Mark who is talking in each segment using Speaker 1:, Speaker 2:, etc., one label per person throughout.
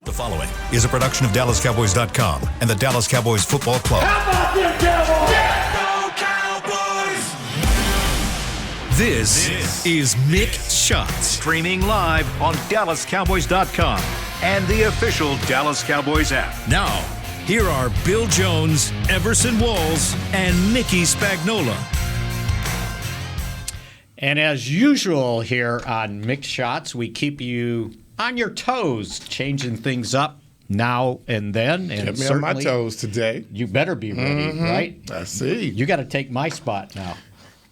Speaker 1: The following is a production of DallasCowboys.com and the Dallas Cowboys Football Club.
Speaker 2: How about them Cowboys?
Speaker 1: Yeah, go Cowboys! This is Mick Shots. Streaming live on DallasCowboys.com and the official Dallas Cowboys app. Now, here are Bill Jones, Everson Walls, and Mickey Spagnola.
Speaker 3: And as usual here on Mick Shots, we keep you on your toes, changing things up now and then. And
Speaker 4: Get me on my toes today.
Speaker 3: You better be ready, right?
Speaker 4: I see.
Speaker 3: You got to take my spot now.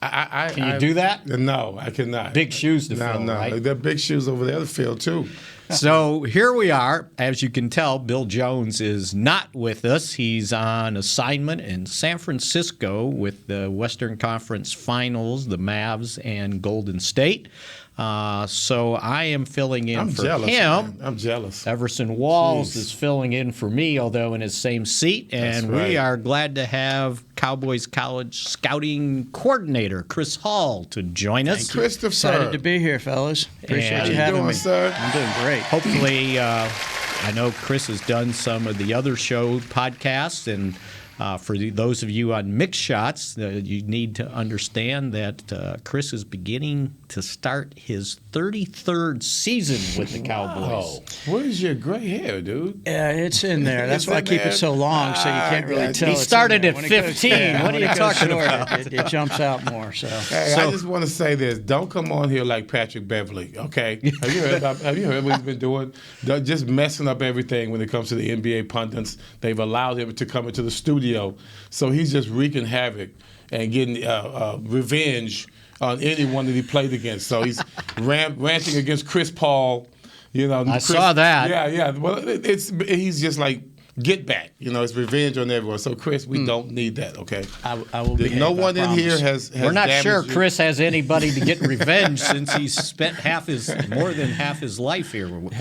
Speaker 3: Can you do that?
Speaker 4: No, I cannot.
Speaker 3: Big shoes to fill, right?
Speaker 4: There are big shoes over there to fill, too.
Speaker 3: So here we are. As you can tell, Bill Jones is not with us. He's on assignment in San Francisco with the Western Conference Finals, the Mavs and Golden State. So I am filling in for him.
Speaker 4: Man. I'm jealous.
Speaker 3: Everson Walls is filling in for me, although in his same seat. And we are glad to have Cowboys College scouting coordinator Chris Hall to join us.
Speaker 4: Christopher.
Speaker 5: Excited to be here, fellas. Appreciate you having me.
Speaker 4: Sir?
Speaker 5: I'm doing great.
Speaker 3: Hopefully, I know Chris has done some of the other show podcasts, and for those of you on Mix Shots, you need to understand that Chris is beginning to start his 33rd season with the Cowboys.
Speaker 4: Where's your gray hair, dude?
Speaker 5: Yeah, it's in there. That's why I keep it so long, so you can't really tell.
Speaker 3: He started at 15. What are you talking about?
Speaker 5: It jumps out more. So,
Speaker 4: I just want to say this. Don't come on here like Patrick Beverly, okay? Have you heard what he's been doing? Just messing up everything when it comes to the NBA pundits. They've allowed him to come into the studio, so he's just wreaking havoc and getting revenge on anyone that he played against. So he's ranting against Chris Paul. I
Speaker 3: saw that.
Speaker 4: Yeah. Well, he's just like, get back. It's revenge on everyone. So, Chris, we don't need that, okay?
Speaker 5: I will be.
Speaker 4: No one in here has
Speaker 3: We're not sure
Speaker 4: you.
Speaker 3: Chris has anybody to get revenge since he's spent more than half his life here with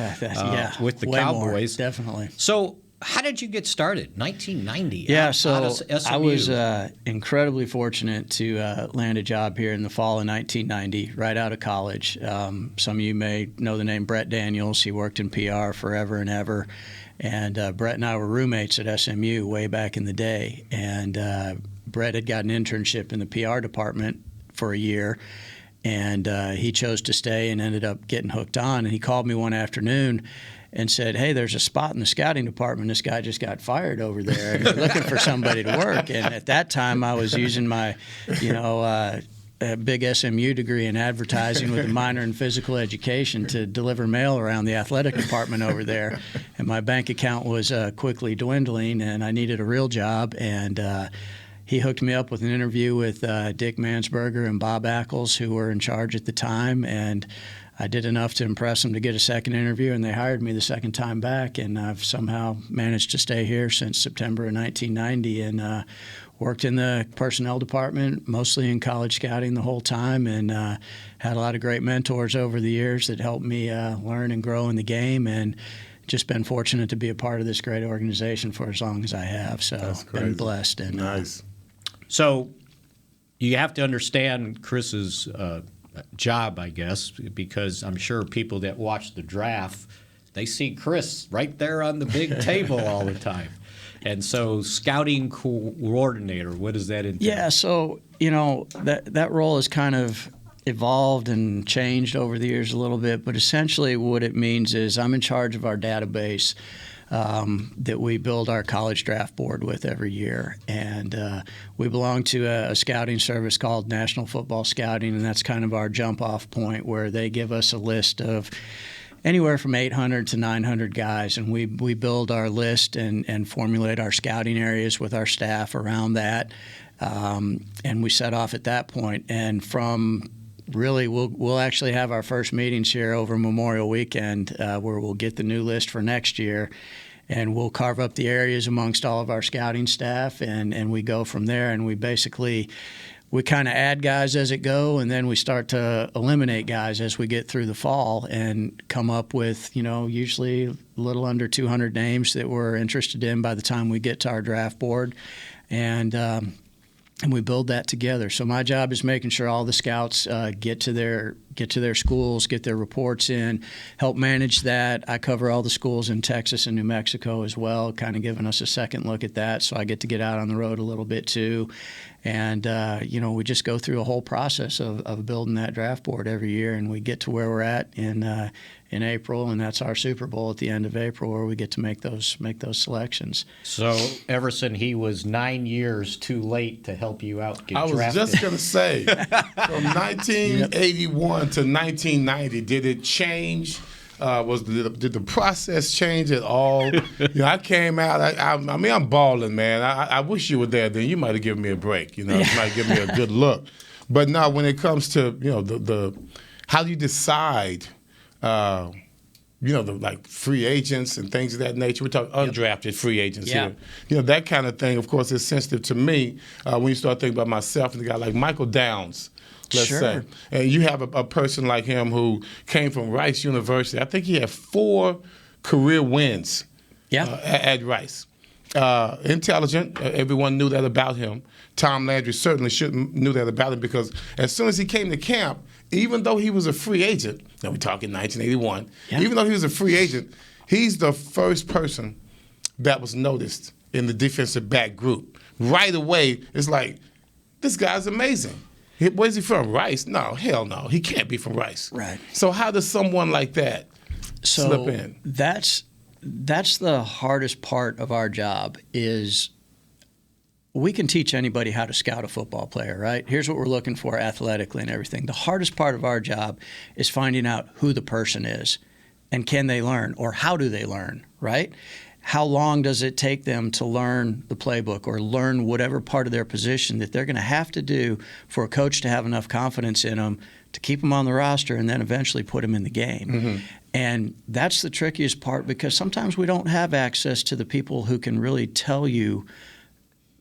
Speaker 3: the Cowboys.
Speaker 5: More, definitely.
Speaker 3: So, how did you get started? 1990.
Speaker 5: Yeah, so I was incredibly fortunate to land a job here in the fall of 1990, right out of college. Some of you may know the name Brett Daniels. He worked in PR forever and ever. And Brett and I were roommates at SMU way back in the day. And Brett had got an internship in the PR department for a year. And he chose to stay and ended up getting hooked on. And he called me one afternoon and said, hey, there's a spot in the scouting department. This guy just got fired over there, and they're looking for somebody to work. And at that time, I was using my, big SMU degree in advertising with a minor in physical education to deliver mail around the athletic department over there. And my bank account was quickly dwindling, and I needed a real job. And he hooked me up with an interview with Dick Mansberger and Bob Ackles, who were in charge at the time. And I did enough to impress them to get a second interview, and they hired me the second time back. And I've somehow managed to stay here since September of 1990 and worked in the personnel department, mostly in college scouting the whole time, and had a lot of great mentors over the years that helped me learn and grow in the game, and just been fortunate to be a part of this great organization for as long as I have. So I've been blessed. And,
Speaker 4: nice.
Speaker 3: So you have to understand Chris's job, I guess, because I'm sure people that watch the draft, they see Chris right there on the big table all the time. And so scouting coordinator, what does that entail? Yeah,
Speaker 5: so, that role has kind of evolved and changed over the years a little bit, but essentially what it means is I'm in charge of our database that we build our college draft board with every year. And we belong to a scouting service called National Football Scouting, and that's kind of our jump-off point where they give us a list of anywhere from 800 to 900 guys, and we build our list and formulate our scouting areas with our staff around that. And we set off at that point. And from really, we'll actually have our first meetings here over Memorial Weekend where we'll get the new list for next year, and we'll carve up the areas amongst all of our scouting staff, and we go from there. And we kind of add guys as it go, and then we start to eliminate guys as we get through the fall and come up with, usually a little under 200 names that we're interested in by the time we get to our draft board. And we build that together. So my job is making sure all the scouts get to their get to their schools, get their reports in, help manage that. I cover all the schools in Texas and New Mexico as well, kind of giving us a second look at that. So I get to get out on the road a little bit too. And, we just go through a whole process of building that draft board every year, and we get to where we're at in April, and that's our Super Bowl at the end of April, where we get to make those selections.
Speaker 3: So Everson, he was 9 years too late to help you out get drafted.
Speaker 4: I was just going to say, from 1981 to 1990, did it change? Did the process change at all? I came out. I mean, I'm balling, man. I wish you were there. Then you might have given me a break. You might give me a good look. But now, when it comes to the how do you decide? Like free agents and things of that nature. We're talking undrafted free agents here. That kind of thing, of course, is sensitive to me when you start thinking about myself and a guy like Michael Downs. Let's say. And you have a person like him who came from Rice University. I think he had 4 career wins at Rice. Intelligent. Everyone knew that about him. Tom Landry certainly knew that about him, because as soon as he came to camp, even though he was a free agent, now we're talking 1981, even though he was a free agent, he's the first person that was noticed in the defensive back group. Right away, it's like, this guy's amazing. Where's he from? Rice? No, hell no. He can't be from Rice.
Speaker 5: Right.
Speaker 4: So how does someone like that slip in?
Speaker 5: That's the hardest part of our job is we can teach anybody how to scout a football player, right? Here's what we're looking for athletically and everything. The hardest part of our job is finding out who the person is and can they learn, or how do they learn, right? How long does it take them to learn the playbook or learn whatever part of their position that they're going to have to do for a coach to have enough confidence in them to keep them on the roster and then eventually put them in the game. Mm-hmm. And that's the trickiest part, because sometimes we don't have access to the people who can really tell you,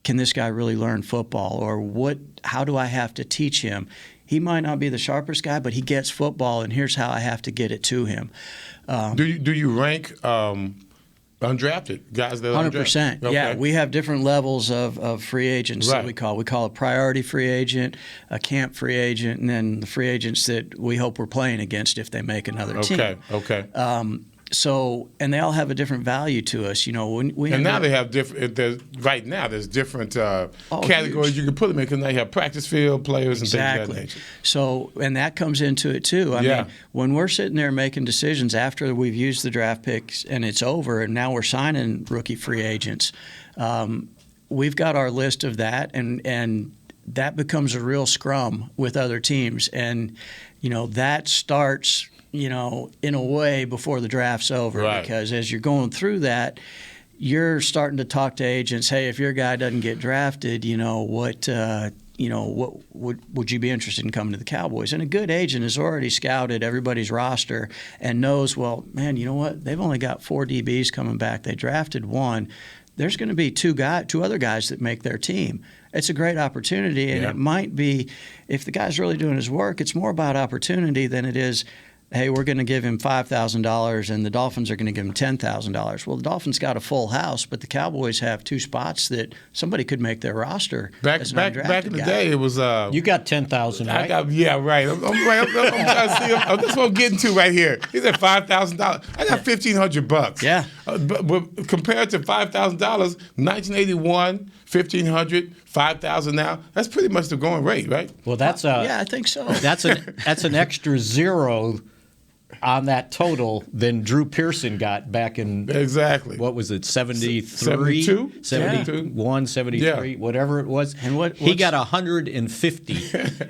Speaker 5: can this guy really learn football, or how do I have to teach him? He might not be the sharpest guy, but he gets football, and here's how I have to get it to him.
Speaker 4: Do you rank undrafted guys that are
Speaker 5: 100%.
Speaker 4: Okay.
Speaker 5: Yeah, we have different levels of free agents that we call. We call a priority free agent, a camp free agent, and then the free agents that we hope we're playing against if they make another team.
Speaker 4: Okay.
Speaker 5: And they all have a different value to us.
Speaker 4: Now they have different. Right now, there's different categories huge. You can put them in, because now you have practice field players and things of that nature.
Speaker 5: So, and that comes into it too. I mean, when we're sitting there making decisions after we've used the draft picks and it's over, and now we're signing rookie free agents, we've got our list of that, and that becomes a real scrum with other teams, and that starts, in a way before the draft's over, because as you're going through that, you're starting to talk to agents. Hey, if your guy doesn't get drafted, what would you be interested in coming to the Cowboys? And a good agent has already scouted everybody's roster and knows, well, man, you know what? They've only got 4 DBs coming back. They drafted 1. There's going to be 2 other guys that make their team. It's a great opportunity, and it might be, if the guy's really doing his work, it's more about opportunity than it is, hey, we're going to give him $5,000 and the Dolphins are going to give him $10,000. Well, the Dolphins got a full house, but the Cowboys have 2 spots that somebody could make their roster.
Speaker 4: Back in the day, it was
Speaker 3: you got $10,000, right?
Speaker 4: Right. I'm trying to see. That's what I'm getting to right here. He said $5,000. I got $1,500.
Speaker 5: Yeah.
Speaker 4: But compared to $5,000, 1981, $1,500, $5,000 now. That's pretty much the going rate, right?
Speaker 3: Well, that's
Speaker 5: I think so.
Speaker 3: That's an extra zero on that total than Drew Pearson got back in what was it, 73? 71, 73, whatever it was. And he got 150,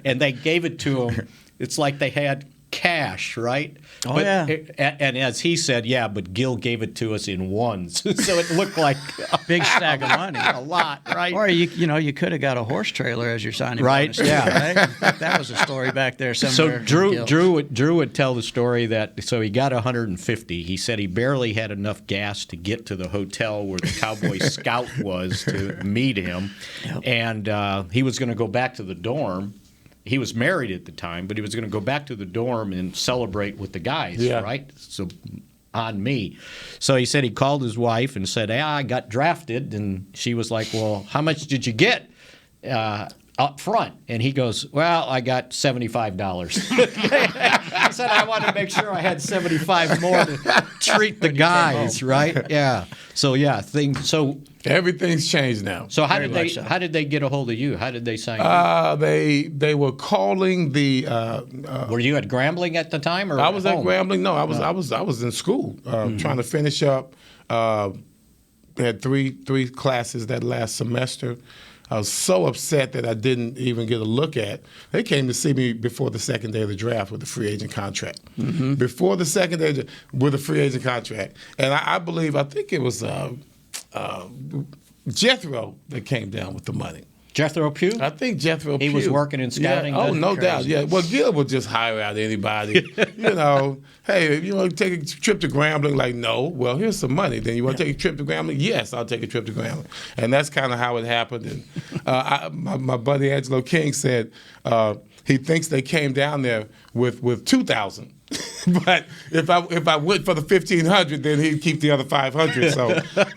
Speaker 3: and they gave it to him. It's like they had cash, right?
Speaker 5: Oh, yeah.
Speaker 3: And as he said, but Gil gave it to us in ones. So it looked like
Speaker 5: a big stack of money.
Speaker 3: A lot, right?
Speaker 5: Or you could have got a horse trailer as your signing
Speaker 3: bonus.
Speaker 5: Right, yeah. Right? That was a story back there somewhere.
Speaker 3: So Drew would tell the story that, so he got 150. He said he barely had enough gas to get to the hotel where the Cowboy scout was to meet him. Yep. And he was going to go back to the dorm. He was married at the time, but he was going to go back to the dorm and celebrate with the guys, right? So on me. So he said he called his wife and said, hey, I got drafted. And she was like, well, how much did you get? up front. And he goes, well, I got $75. I said I wanted to make sure I had 75 more to treat the guys, right? Yeah. So,
Speaker 4: everything's changed now.
Speaker 3: So how did they get a hold of you? How did they sign you?
Speaker 4: They were calling the.
Speaker 3: Were you at Grambling at the time, or
Speaker 4: I was at
Speaker 3: home?
Speaker 4: Grambling. No, I was in school trying to finish up. Had three classes that last semester. I was so upset that I didn't even get a look at. They came to see me before the second day of the draft with a free agent contract. Mm-hmm. Before the second day with a free agent contract, and I think it was Jethro that came down with the money.
Speaker 3: Jethro Pugh?
Speaker 4: I think Jethro Pugh.
Speaker 3: He was working in scouting?
Speaker 4: Yeah. Oh, no doubt. Yeah. Well, Gil would just hire out anybody. Hey, you want to take a trip to Grambling? Like, no. Well, here's some money. Then you want to take a trip to Grambling? Yes, I'll take a trip to Grambling. And that's kind of how it happened. And my buddy Angelo King said he thinks they came down there with $2,000. But if I went for the $1,500, then he'd keep the other $500. So,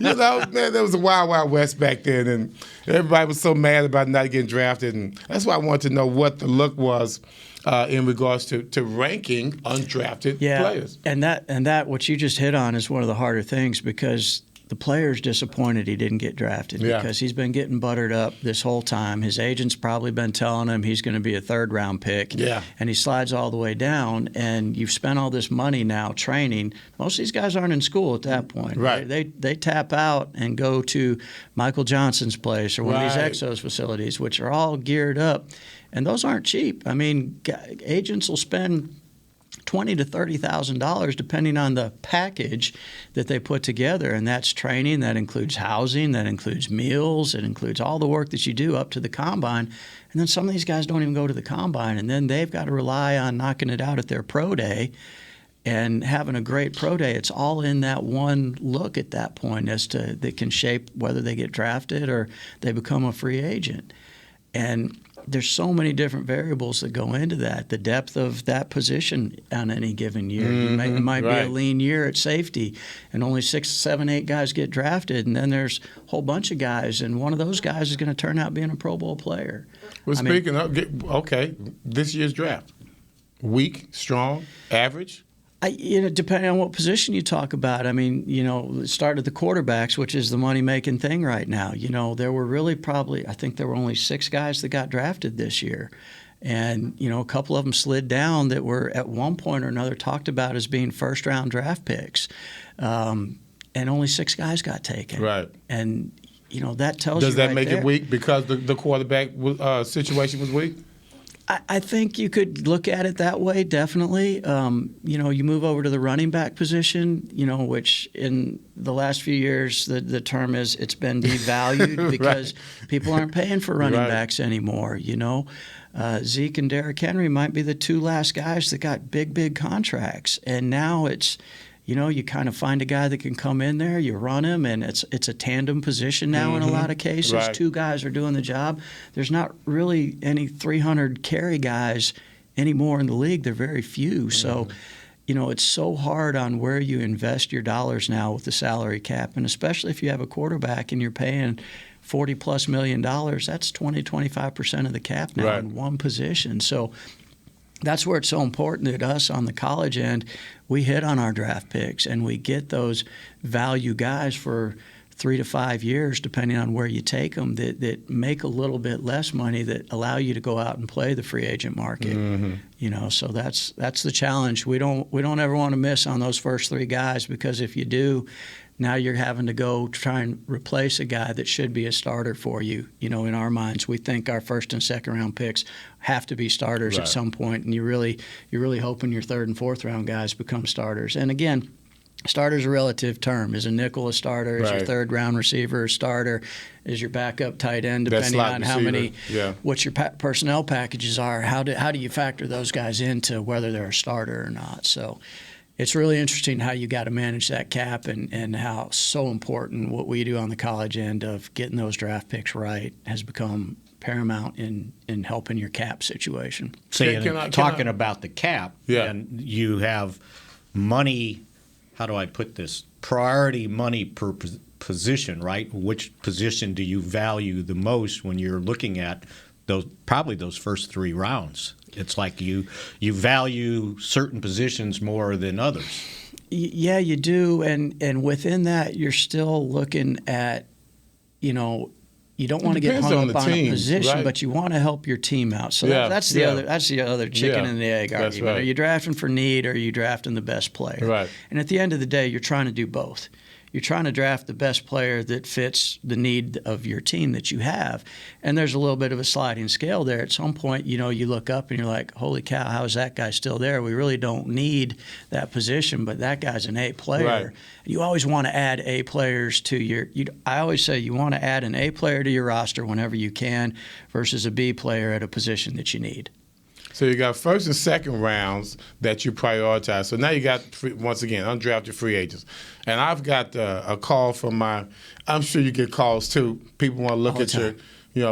Speaker 4: man, there was a wild, wild west back then, and everybody was so mad about not getting drafted, and that's why I wanted to know what the look was in regards to ranking undrafted players.
Speaker 5: And that what you just hit on is one of the harder things because the player's disappointed he didn't get drafted because he's been getting buttered up this whole time. His agent's probably been telling him he's going to be a third-round pick, and he slides all the way down, and you've spent all this money now training. Most of these guys aren't in school at that point.
Speaker 4: Right.
Speaker 5: They tap out and go to Michael Johnson's place or one of these Exos facilities, which are all geared up, and those aren't cheap. I mean, agents will spend $20,000 to $30,000 depending on the package that they put together, and that's training, that includes housing, that includes meals, it includes all the work that you do up to the combine. And then some of these guys don't even go to the combine, and then they've got to rely on knocking it out at their pro day and having a great pro day. It's all in that one look at that point as to that can shape whether they get drafted or they become a free agent. And there's so many different variables that go into that. The depth of that position on any given year. It might be a lean year at safety, and only 6, 7, 8 guys get drafted, and then there's a whole bunch of guys, and one of those guys is going to turn out being a Pro Bowl player.
Speaker 4: Well, speaking of, this year's draft, weak, strong, average?
Speaker 5: Depending on what position you talk about. I mean, start at the quarterbacks, which is the money-making thing right now. There were really I think there were only 6 guys that got drafted this year. And, a couple of them slid down that were at one point or another talked about as being first-round draft picks. And only 6 guys got taken.
Speaker 4: Right.
Speaker 5: And, that tells you
Speaker 4: Does that make it weak because the quarterback situation was weak?
Speaker 5: I think you could look at it that way, definitely. You move over to the running back position, which in the last few years the term is it's been devalued because people aren't paying for running backs anymore. Zeke and Derrick Henry might be the 2 last guys that got big contracts, and now it's you kind of find a guy that can come in there, you run him, and it's a tandem position now in a lot of cases.
Speaker 4: Right.
Speaker 5: 2 guys are doing the job. There's not really any 300 carry guys anymore in the league. They're very few. So, it's so hard on where you invest your dollars now with the salary cap, and especially if you have a quarterback and you're paying $40+ million, that's 20-25% of the cap now in one position. So that's where it's so important that us on the college end, we hit on our draft picks and we get those value guys for 3 to 5 years, depending on where you take them, that make a little bit less money, that allow you to go out and play the free agent market. So that's the challenge. We don't ever want to miss on those first 3 guys, because if you do, now you're having to go try and replace a guy that should be a starter for you. In our minds, we think our first and second round picks have to be starters at some point, and you're really hoping your third and fourth round guys become starters. And again, starter's a relative term. Is a nickel a starter? Is your third round receiver a starter? Is your backup tight end, depending on how many, what your personnel packages are? How do you factor those guys into whether they're a starter or not? So it's really interesting how you got to manage that cap, and how so important what we do on the college end of getting those draft picks right has become paramount in helping your cap situation.
Speaker 3: Talking about the cap, and you have money, how do I put this, priority money per position, right? Which position do you value the most when you're looking at those first 3 rounds. It's like you value certain positions more than others.
Speaker 5: Yeah, you do, and within that, you're still looking at, you don't want to get hung up on a position, right? But you want to help your team out. So that's the other chicken and the egg argument. Right. Are you drafting for need, or are you drafting the best player?
Speaker 4: Right.
Speaker 5: And at the end of the day, you're trying to do both. You're trying to draft the best player that fits the need of your team that you have. And there's a little bit of a sliding scale there. At some point, you look up and you're like, holy cow, how is that guy still there? We really don't need that position, but that guy's an A player. Right. You always want to add A players to I always say you want to add an A player to your roster whenever you can versus a B player at a position that you need.
Speaker 4: So you got first and second rounds that you prioritize. So now you got, once again, undrafted free agents. And I've got a call from I'm sure you get calls too. People want to look at your,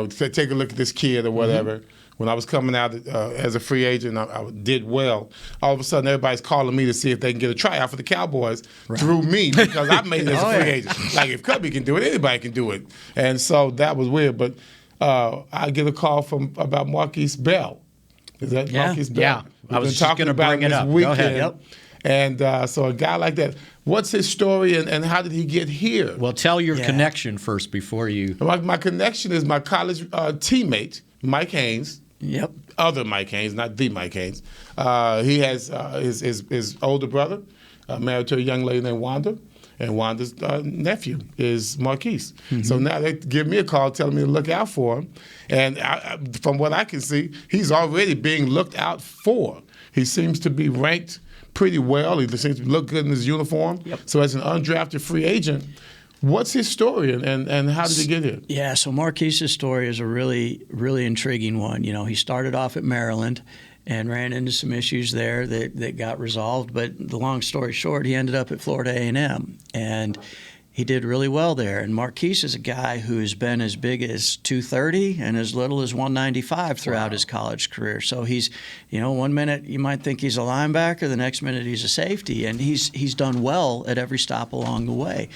Speaker 4: take a look at this kid or whatever. Mm-hmm. When I was coming out as a free agent, I did well. All of a sudden, everybody's calling me to see if they can get a tryout for the Cowboys through me because I made it as a free agent. Like, if Cubby can do it, anybody can do it. And so that was weird. But I get a call about Marquise Bell. Is that Marquise Bell?
Speaker 3: Yeah, I was just going to bring it up. Go ahead. Yep.
Speaker 4: And so a guy like that, what's his story and how did he get here?
Speaker 3: Well, tell your connection first before you.
Speaker 4: My connection is my college teammate, Mike Haynes.
Speaker 5: Yep.
Speaker 4: Other Mike Haynes, not the Mike Haynes. He has his older brother married to a young lady named Wanda. And Wanda's nephew is Marquise. Mm-hmm. So now they give me a call telling me to look out for him. And from what I can see, he's already being looked out for. He seems to be ranked pretty well. He seems to look good in his uniform. Yep. So as an undrafted free agent, what's his story and how did he get here?
Speaker 5: Yeah, so Marquise's story is a really, really intriguing one. He started off at Maryland and ran into some issues there that got resolved. But the long story short, he ended up at Florida A&M, and he did really well there. And Marquise is a guy who has been as big as 230 and as little as 195 throughout his college career. So he's, one minute you might think he's a linebacker, the next minute he's a safety, and he's done well at every stop along the way.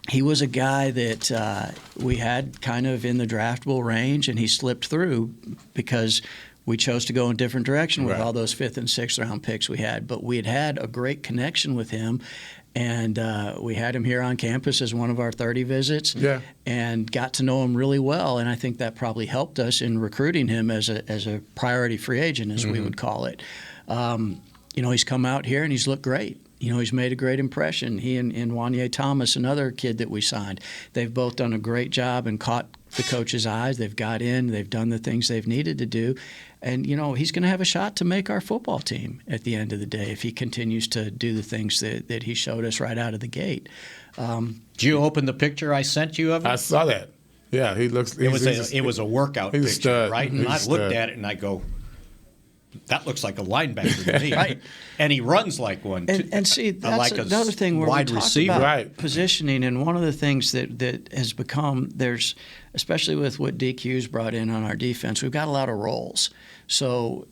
Speaker 5: He was a guy that we had kind of in the draftable range, and he slipped through because we chose to go in a different direction with all those 5th and 6th round picks we had. But we had a great connection with him, and we had him here on campus as one of our 30 visits and got to know him really well. And I think that probably helped us in recruiting him as a priority free agent, as we would call it. He's come out here and he's looked great. He's made a great impression. He and Wanye Thomas, another kid that we signed, they've both done a great job and caught the coach's eyes. They've got in. They've done the things they've needed to do. And, he's going to have a shot to make our football team at the end of the day if he continues to do the things that he showed us right out of the gate.
Speaker 3: Did you open the picture I sent you of him?
Speaker 4: I saw that. Yeah, he looks.
Speaker 3: It was a workout picture, right? And I looked at it and I go, that looks like a linebacker to me. Right. And he runs like one.
Speaker 5: And see, that's like another thing where we talk about positioning. And one of the things that has become, especially with what DQ's brought in on our defense, we've got a lot of roles. So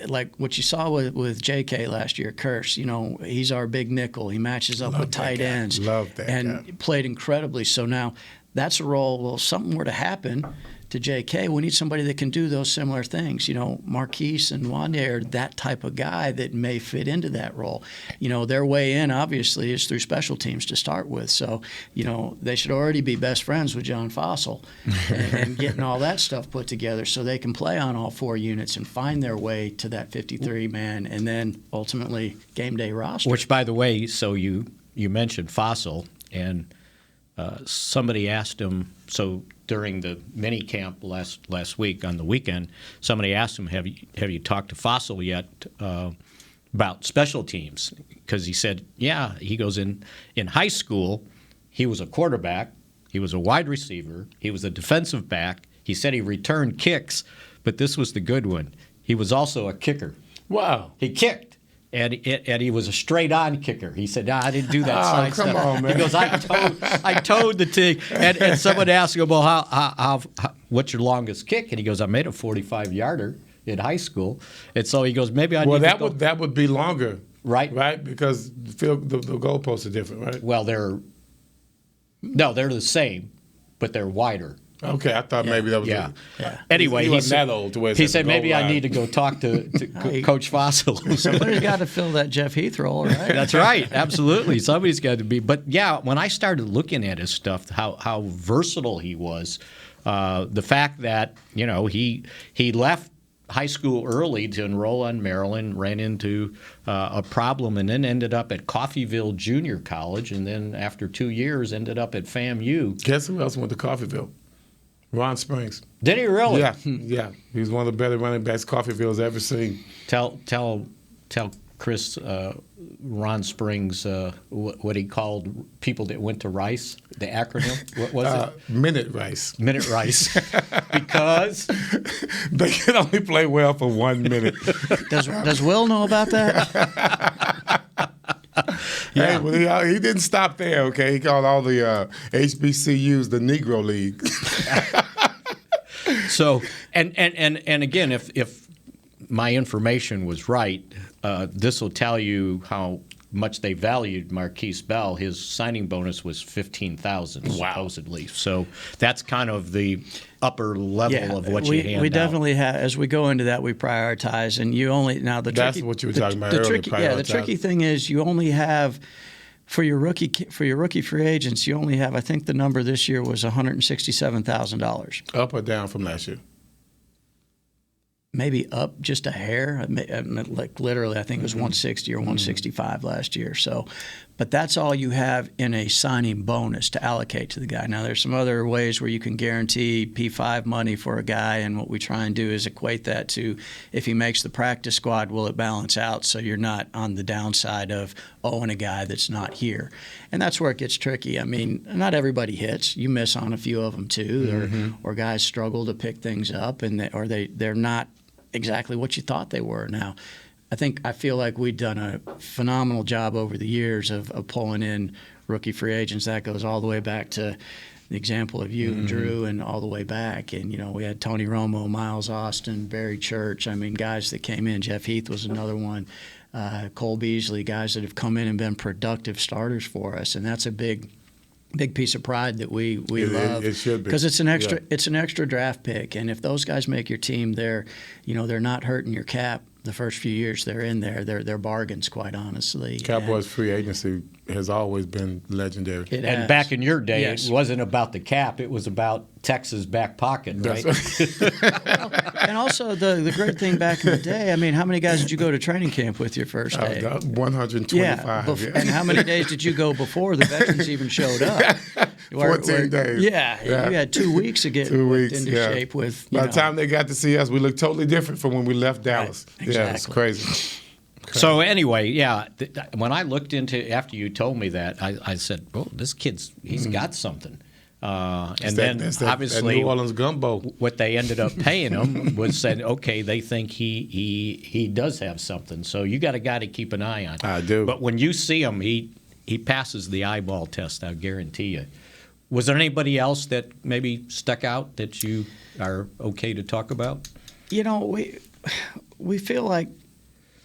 Speaker 5: like what you saw with JK last year, Curse, he's our big nickel. He matches up with tight ends.
Speaker 4: Love that guy.
Speaker 5: Played incredibly. So now that's a role. Well, if something were to happen to JK, we need somebody that can do those similar things. Marquise and Wande are that type of guy that may fit into that role. Their way in, obviously, is through special teams to start with. So, they should already be best friends with John Fossil and getting all that stuff put together so they can play on all 4 units and find their way to that 53-man and then ultimately game day roster.
Speaker 3: Which, by the way, so you mentioned Fossil, and somebody asked him, so during the mini camp last week on the weekend, somebody asked him, have you talked to Fossil yet about special teams? Because he said, yeah. He goes, in high school, he was a quarterback, he was a wide receiver, he was a defensive back. He said he returned kicks, but this was the good one. He was also a kicker.
Speaker 4: Wow.
Speaker 3: He kicked. And he was a straight-on kicker. He said, I didn't do that side
Speaker 4: stuff.
Speaker 3: Come
Speaker 4: on, man.
Speaker 3: He goes, I towed the thing. And someone asked him, well, how what's your longest kick? And he goes, I made a 45-yarder in high school. And so he goes, maybe I need to go.
Speaker 4: That would be longer.
Speaker 3: Right.
Speaker 4: Right? Because the goalposts are different, right?
Speaker 3: Well, they're the same, but they're wider.
Speaker 4: Okay, I thought maybe that was
Speaker 3: yeah. Anyway,
Speaker 4: he wasn't that old to where
Speaker 3: he
Speaker 4: it's at
Speaker 3: said
Speaker 4: the goal
Speaker 3: maybe I
Speaker 4: line.
Speaker 3: need to go talk to Coach Fossil.
Speaker 5: Somebody's got to fill that Jeff Heath role, right?
Speaker 3: That's right, absolutely. Somebody's got to be. But yeah, when I started looking at his stuff, how versatile he was, the fact that he left high school early to enroll on Maryland, ran into a problem, and then ended up at Coffeyville Junior College, and then after 2 years ended up at FAMU.
Speaker 4: Guess who else went to Coffeyville? Ron Springs.
Speaker 3: Did he really?
Speaker 4: Yeah. He's one of the better running backs Coffeyville's ever seen.
Speaker 3: Tell Chris Ron Springs what he called people that went to Rice, the acronym. What was it?
Speaker 4: Minute Rice.
Speaker 3: Minute Rice. Because
Speaker 4: they can only play well for 1 minute.
Speaker 5: Does Will know about that?
Speaker 4: Hey, well, he didn't stop there, okay? He called all the HBCUs the Negro League.
Speaker 3: So, and again, if my information was right, this will tell you how much they valued Marquise Bell. His signing bonus was $15,000 supposedly. So that's kind of the upper level of what you hand out.
Speaker 5: We definitely have. As we go into that, we prioritize, and you only now the
Speaker 4: That's
Speaker 5: tricky,
Speaker 4: what you were talking about earlier.
Speaker 5: The tricky thing is you only have. For your rookie free agents, you only have, I think the number this year was $167,000.
Speaker 4: Up or down from last year?
Speaker 5: Maybe up just a hair. Like literally, I think it was 160 or 165 last year. So, but that's all you have in a signing bonus to allocate to the guy. Now, there's some other ways where you can guarantee P5 money for a guy, and what we try and do is equate that to if he makes the practice squad, will it balance out so you're not on the downside of owing a guy that's not here. And that's where it gets tricky. I mean, not everybody hits. You miss on a few of them too, or guys struggle to pick things up, and they're not exactly what you thought they were. Now, I feel like we've done a phenomenal job over the years of pulling in rookie free agents. That goes all the way back to the example of you and Drew, and all the way back. And we had Tony Romo, Miles Austin, Barry Church. I mean, guys that came in. Jeff Heath was another one. Cole Beasley, guys that have come in and been productive starters for us, and that's a big piece of pride that we love.
Speaker 4: It should be,
Speaker 5: because it's an extra draft pick, and if those guys make your team, they're not hurting your cap the first few years they're in there. They're bargains, quite honestly.
Speaker 4: Cowboys free agency has always been legendary.
Speaker 3: And back in your day, It wasn't about the cap; it was about Texas' back pocket, right?
Speaker 5: And also the great thing back in the day. I mean, how many guys did you go to training camp with your first day?
Speaker 4: 125.
Speaker 5: Yeah. And how many days did you go before the veterans even showed up?
Speaker 4: 14 days.
Speaker 5: Yeah, you had 2 weeks to get into shape with.
Speaker 4: By the time they got to see us, we looked totally different from when we left Dallas.
Speaker 5: Right. Exactly.
Speaker 4: Yeah, it's crazy.
Speaker 3: So anyway, when I looked into after you told me that, I said, "Well, this he's got something." Obviously,
Speaker 4: that New Orleans gumbo.
Speaker 3: What they ended up paying him was said, okay, they think he does have something. So you got a guy to keep an eye on.
Speaker 4: I do.
Speaker 3: But when you see him, he passes the eyeball test. I guarantee you. Was there anybody else that maybe stuck out that you are okay to talk about? We feel like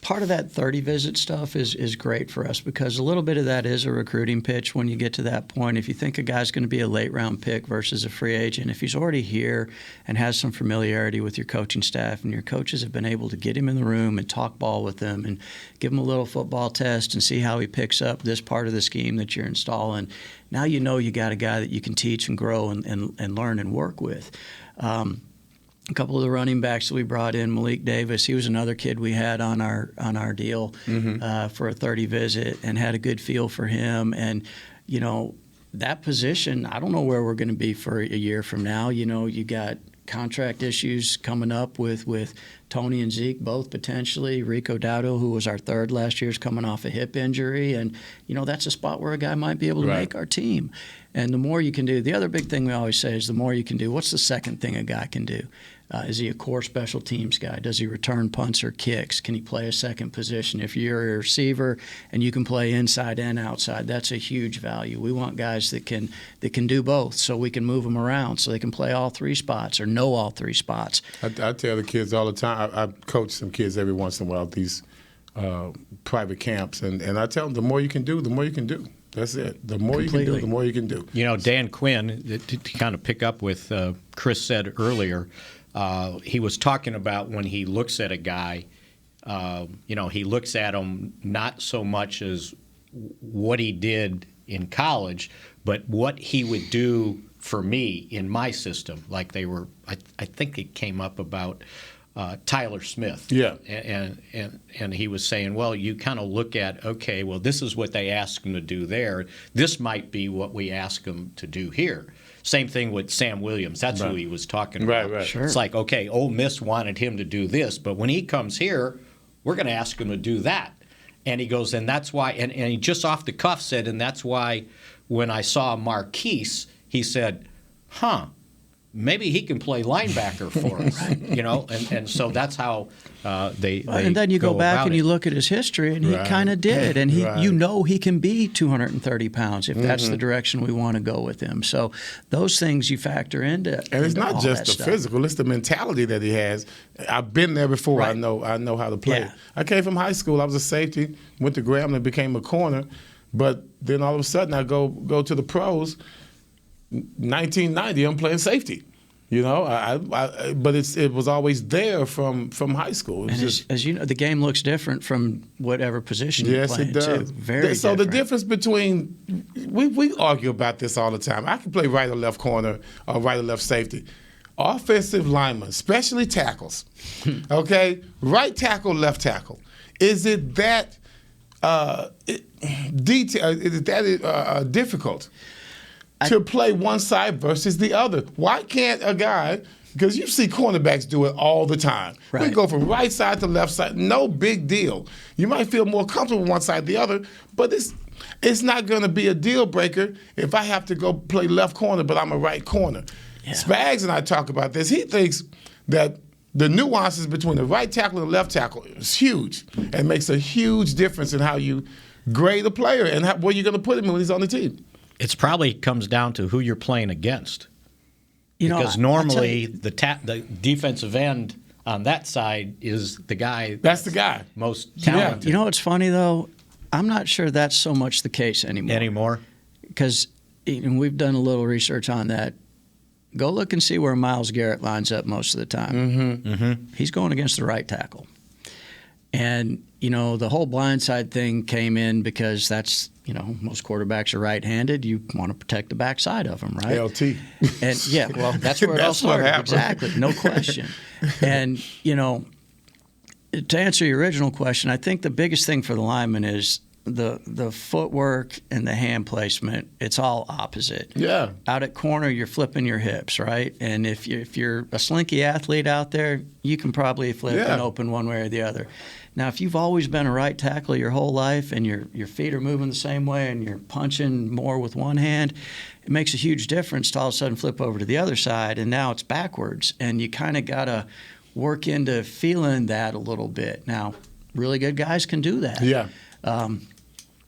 Speaker 3: part of that 30 visit stuff is great for us, because a little bit of that is a recruiting pitch when you get to that point. If you think a guy's going to be a late round pick versus a free agent, if he's already here and has some familiarity with your coaching staff, and your coaches have been able to get him in the room and talk ball with him and give him a little football test and see how he picks up this part of the scheme that you're installing, now you got a guy that you can teach and grow and learn and work with. A couple of the running backs that we brought in, Malik Davis, he was another kid we had on our deal for a 30 visit, and had a good feel for him. And that position, I don't know where we're going to be for a year from now. You got contract issues coming up with Tony and Zeke, both potentially. Rico Dowdle, who was our third last year, is coming off a hip injury, and that's a spot where a guy might be able to make our team. And the more you can do, the other big thing we always say is the more you can do. What's the second thing a guy can do? Is he a core special teams guy? Does he return punts or kicks? Can he play a second position? If you're a receiver and you can play inside and outside, that's a huge value. We want guys that can do both, so we can move them around, so they can play all three spots or know all three spots.
Speaker 4: I tell the kids all the time. I coach some kids every once in a while. These private camps, and I tell them the more you can do, the more you can do. That's it. The more
Speaker 5: Completely.
Speaker 4: you can do, the more you can do.
Speaker 3: You know, Dan Quinn, to kind of pick up with Chris said earlier, he was talking about when he looks at a guy, he looks at him not so much as what he did in college, but what he would do for me in my system. Like they were, I think it came up about Tyler Smith.
Speaker 4: Yeah.
Speaker 3: And he was saying, well, you kind of look at, okay, well, this is what they ask him to do there. This might be what we ask him to do here. Same thing with Sam Williams. That's who he was talking about.
Speaker 4: Right.
Speaker 5: Sure.
Speaker 3: It's like, okay, Ole Miss wanted him to do this, but when he comes here, we're going to ask him to do that. And he goes, and that's why, and he just off the cuff said, and that's why when I saw Marquise, he said, maybe he can play linebacker for us, and so that's how they
Speaker 5: and then you go back and you look at his history, and he
Speaker 4: Right.
Speaker 5: kind of did, and he,
Speaker 4: Right.
Speaker 5: he can be 230 pounds if that's the direction we want to go with him. So those things you factor into,
Speaker 4: And it's not
Speaker 5: all
Speaker 4: just
Speaker 5: that
Speaker 4: the
Speaker 5: stuff.
Speaker 4: physical; it's the mentality that he has. I've been there before.
Speaker 5: Right.
Speaker 4: I know how to play.
Speaker 5: Yeah.
Speaker 4: I came from high school. I was a safety. Went to Grambling, became a corner, but then all of a sudden I go to the pros. 1990, I'm playing safety. But it was always there from high school. It was
Speaker 5: And
Speaker 4: just,
Speaker 5: as you know, the game looks different from whatever position you're
Speaker 4: yes,
Speaker 5: playing
Speaker 4: it does.
Speaker 5: too. Very
Speaker 4: so
Speaker 5: different.
Speaker 4: the difference between we argue about this all the time. I can play right or left corner or right or left safety. Offensive linemen, especially tackles. Okay, right tackle, left tackle. Is it that difficult to play one side versus the other? Why can't a guy, because you see cornerbacks do it all the time.
Speaker 5: Right.
Speaker 4: We go from right side to left side, no big deal. You might feel more comfortable one side than the other, but it's not going to be a deal breaker if I have to go play left corner, but I'm a right corner.
Speaker 5: Yeah.
Speaker 4: Spags and I talk about this. He thinks that the nuances between the right tackle and the left tackle is huge and makes a huge difference in how you grade a player and where you're going to put him when he's on the team.
Speaker 3: It's probably comes down to who you're playing against. Because
Speaker 5: I
Speaker 3: normally the defensive end on that side is the guy
Speaker 4: That's the guy.
Speaker 3: most talented.
Speaker 5: You know what's funny though? I'm not sure that's so much the case anymore. Because we've done a little research on that. Go look and see where Myles Garrett lines up most of the time. He's going against the right tackle. And, the whole blindside thing came in because that's, most quarterbacks are right-handed. You want to protect the backside of them, right?
Speaker 4: LT.
Speaker 5: And, yeah, well, that's where it all
Speaker 4: That's what
Speaker 5: started.
Speaker 4: happened.
Speaker 5: Exactly, no question. And, to answer your original question, I think the biggest thing for the lineman is the footwork and the hand placement. It's all opposite.
Speaker 4: Yeah.
Speaker 5: Out at corner, you're flipping your hips, right? And if you're a slinky athlete out there, you can probably flip and open one way or the other. Now, if you've always been a right tackle your whole life and your feet are moving the same way and you're punching more with one hand, it makes a huge difference to all of a sudden flip over to the other side, and now it's backwards. And you kind of got to work into feeling that a little bit. Now, really good guys can do that.
Speaker 4: Yeah.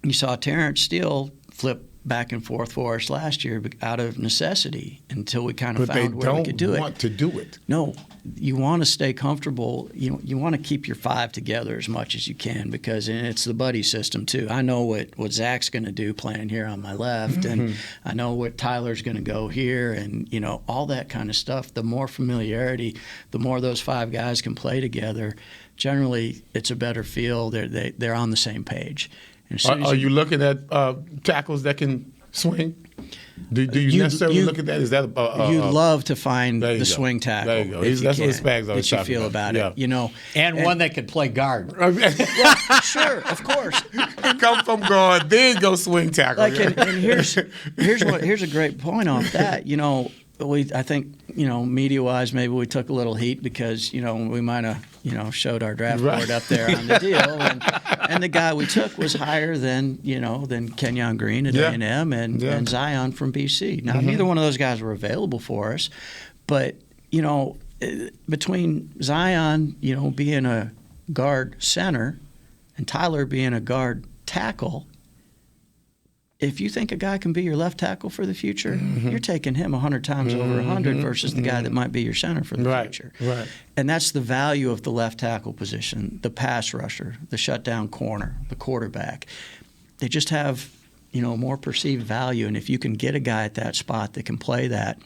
Speaker 5: You saw Terrence Steele flip back and forth for us last year out of necessity until we kind of
Speaker 4: But they
Speaker 5: found where we could do
Speaker 4: don't
Speaker 5: it.
Speaker 4: want to do it.
Speaker 5: No, you want to stay comfortable. You want to keep your five together as much as you can because it's the buddy system too. I know what Zach's going to do playing here on my left, and I know what Tyler's going to go here, and all that kind of stuff. The more familiarity, the more those five guys can play together. Generally, it's a better feel. They're on the same page. And as soon as
Speaker 4: Are you looking at tackles that can swing? Do you necessarily look at that? Is that
Speaker 5: you love to find
Speaker 4: there you
Speaker 5: the
Speaker 4: go.
Speaker 5: swing tackle?
Speaker 4: There you go.
Speaker 5: if you
Speaker 4: That's what
Speaker 5: can,
Speaker 4: Spags always
Speaker 5: that you
Speaker 4: talking
Speaker 5: feel
Speaker 4: about.
Speaker 5: about it.
Speaker 3: and one that could play guard.
Speaker 5: Sure, of course.
Speaker 4: Come from guard, then go swing tackle.
Speaker 5: Like, and here's a great point off that. I think media wise maybe we took a little heat because we might have showed our draft board up there on the deal, and the guy we took was higher than Kenyon Green at A&M and Zion from BC. Now neither one of those guys were available for us, but between Zion being a guard center and Tyler being a guard tackle, if you think a guy can be your left tackle for the future, you're taking him 100 times over 100 versus the guy that might be your center for the future.
Speaker 4: Right.
Speaker 5: And that's the value of the left tackle position, the pass rusher, the shutdown corner, the quarterback. They just have, more perceived value. And if you can get a guy at that spot that can play that,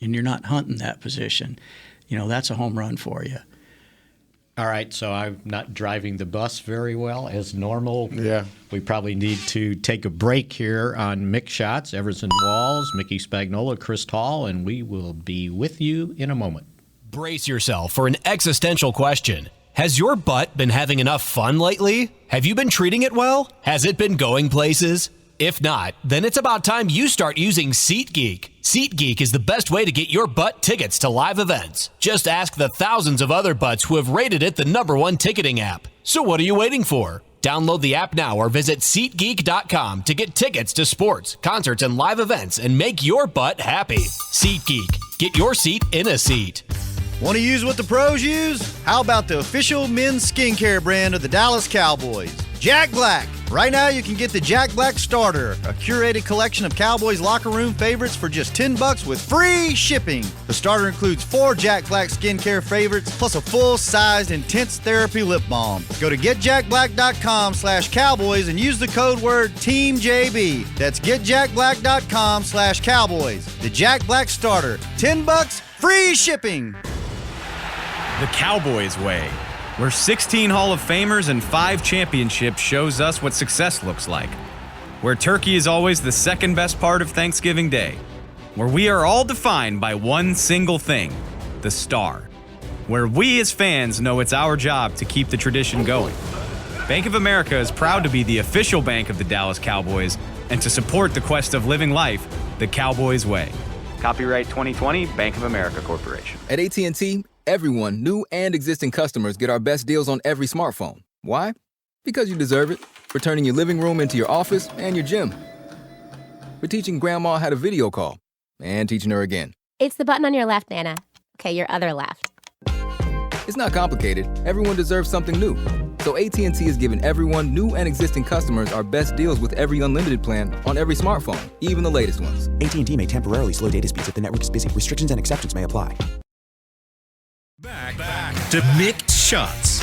Speaker 5: and you're not hunting that position, that's a home run for you.
Speaker 3: All right, so I'm not driving the bus very well as normal.
Speaker 4: Yeah.
Speaker 3: We probably need to take a break here on Mick Shots. Everson Walls, Mickey Spagnola, Chris Hall, and we will be with you in a moment.
Speaker 2: Brace yourself for an existential question. Has your butt been having enough fun lately? Have you been treating it well? Has it been going places? If not, then it's about time you start using SeatGeek. SeatGeek is the best way to get your butt tickets to live events. Just ask the thousands of other butts who have rated it the #1 ticketing app. So what are you waiting for? Download the app now or visit SeatGeek.com to get tickets to sports, concerts, and live events and make your butt happy. SeatGeek. Get your seat in a seat.
Speaker 6: Want to use what the pros use? How about the official men's skincare brand of the Dallas Cowboys, Jack Black? Right now you can get the Jack Black Starter, a curated collection of Cowboys locker room favorites for just $10 with free shipping. The starter includes 4 Jack Black skincare favorites plus a full-sized intense therapy lip balm. Go to getjackblack.com/Cowboys and use the code word TEAMJB. That's getjackblack.com/Cowboys. The Jack Black Starter, $10, free shipping.
Speaker 7: The Cowboys way, where 16 Hall of Famers and 5 championships shows us what success looks like. Where turkey is always the second best part of Thanksgiving Day. Where we are all defined by one single thing, the star. Where we as fans know it's our job to keep the tradition going. Bank of America is proud to be the official bank of the Dallas Cowboys and to support the quest of living life the Cowboys way. Copyright 2020, Bank of America Corporation.
Speaker 8: At AT&T, everyone, new and existing customers, get our best deals on every smartphone. Why? Because you deserve it. For turning your living room into your office and your gym. For teaching grandma how to video call. And teaching her again.
Speaker 9: It's the button on your left, Nana. Okay, your other left.
Speaker 8: It's not complicated. Everyone deserves something new. So AT&T is giving everyone, new and existing customers, our best deals with every unlimited plan on every smartphone, even the latest ones.
Speaker 10: AT&T may temporarily slow data speeds if the network is busy. Restrictions and exceptions may apply.
Speaker 1: Back to Mick Shots.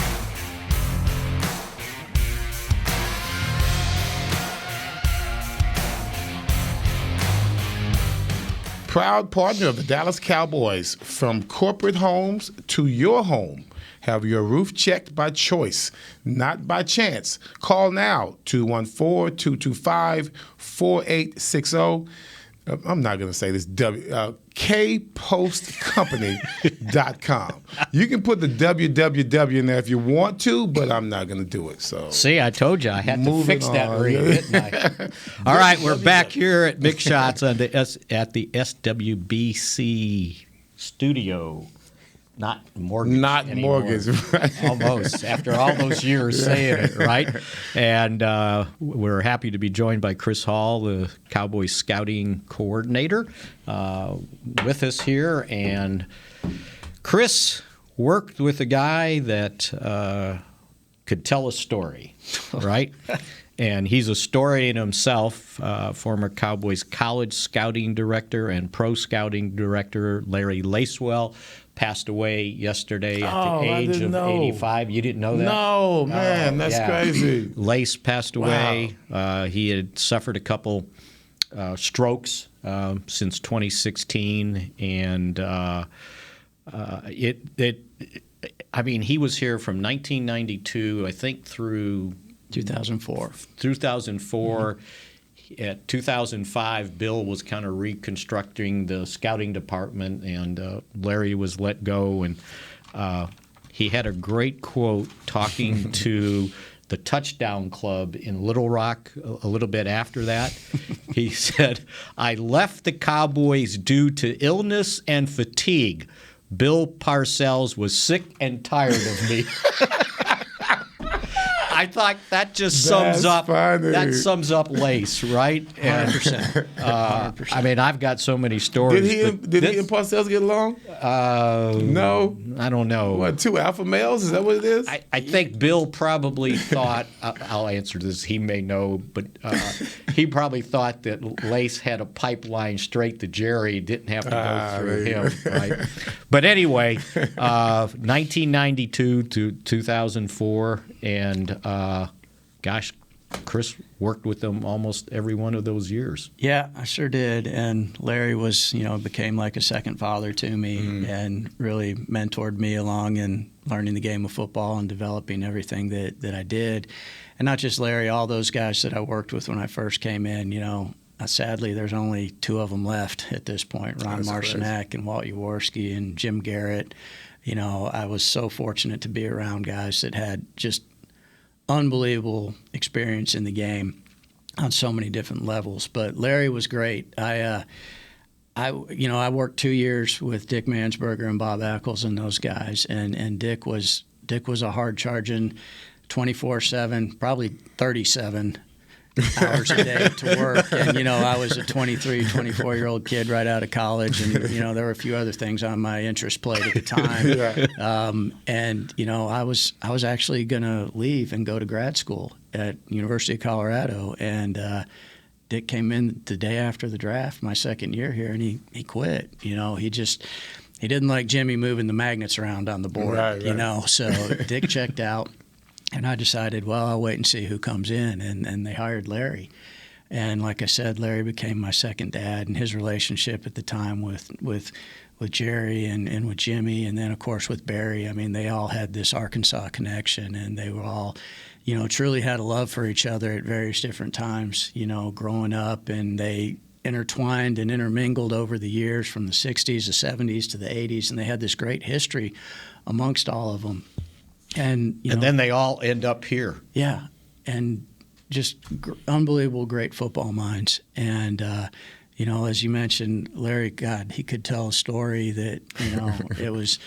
Speaker 4: Proud partner of the Dallas Cowboys. From corporate homes to your home. Have your roof checked by choice, not by chance. Call now, 214-225-4860. I'm not going to say this, kpostcompany.com. You can put the www in there if you want to, but I'm not going to do it. So
Speaker 3: see, I told you I had to fix that read, didn't I? All right, we're back here at Mick Shots at the SWBC studio. Not mortgage.
Speaker 4: Not
Speaker 3: anymore.
Speaker 4: mortgage, right?
Speaker 3: Almost. After all those years saying it, right? And we're happy to be joined by Chris Hall, the Cowboys scouting coordinator, with us here. And Chris worked with a guy that could tell a story, right? And he's a story in himself, former Cowboys college scouting director and pro scouting director Larry Lacewell. Passed away yesterday at the age of 85. You didn't know that?
Speaker 4: No, man, that's crazy.
Speaker 3: Lace passed away. Wow. He had suffered a couple strokes since 2016, and he was here from 1992, I think, through
Speaker 5: 2004.
Speaker 3: 2004. Mm-hmm. At 2005, Bill was kind of reconstructing the scouting department, and Larry was let go. And he had a great quote talking to the Touchdown Club in Little Rock a little bit after that. He said, "I left the Cowboys due to illness and fatigue. Bill Parcells was sick and tired of me." I thought that just sums up.
Speaker 4: Funny.
Speaker 3: That sums up Lace, right?
Speaker 5: 100%. 100%.
Speaker 3: I mean, I've got so many stories.
Speaker 4: Did he and Parcells get along? No.
Speaker 3: I don't know.
Speaker 4: What, 2 alpha males? Is that what it is?
Speaker 3: I think Bill probably thought. I'll answer this. He may know, but he probably thought that Lace had a pipeline straight to Jerry. Didn't have to go through him, right? But anyway, 1992 to 2004, and gosh, Chris worked with them almost every one of those years.
Speaker 5: Yeah, I sure did. And Larry became like a second father to me and really mentored me along in learning the game of football and developing everything that I did. And not just Larry, all those guys that I worked with when I first came in, sadly, there's only 2 of them left at this point, Ron Marcinek and Walt Jaworski and Jim Garrett. I was so fortunate to be around guys that had just unbelievable experience in the game on so many different levels. But Larry was great. I worked 2 years with Dick Mansberger and Bob Ackles and those guys, and Dick was a hard charging 24/7, probably 37 hours a day to work. And, I was a 23, 24-year-old kid right out of college. And, there were a few other things on my interest plate at the time. I was actually going to leave and go to grad school at University of Colorado. And Dick came in the day after the draft, my second year here, and he quit. He didn't like Jimmy moving the magnets around on the board, So Dick checked out. And I decided, well, I'll wait and see who comes in. And they hired Larry. And like I said, Larry became my second dad. And his relationship at the time with Jerry and with Jimmy, and then, of course, with Barry, I mean, they all had this Arkansas connection. And they were all, truly had a love for each other at various different times, growing up. And they intertwined and intermingled over the years from the 60s, the 70s to the 80s. And they had this great history amongst all of them. And
Speaker 3: then they all end up here.
Speaker 5: Yeah, and just unbelievable, great football minds. And as you mentioned, Larry, God, he could tell a story that it was.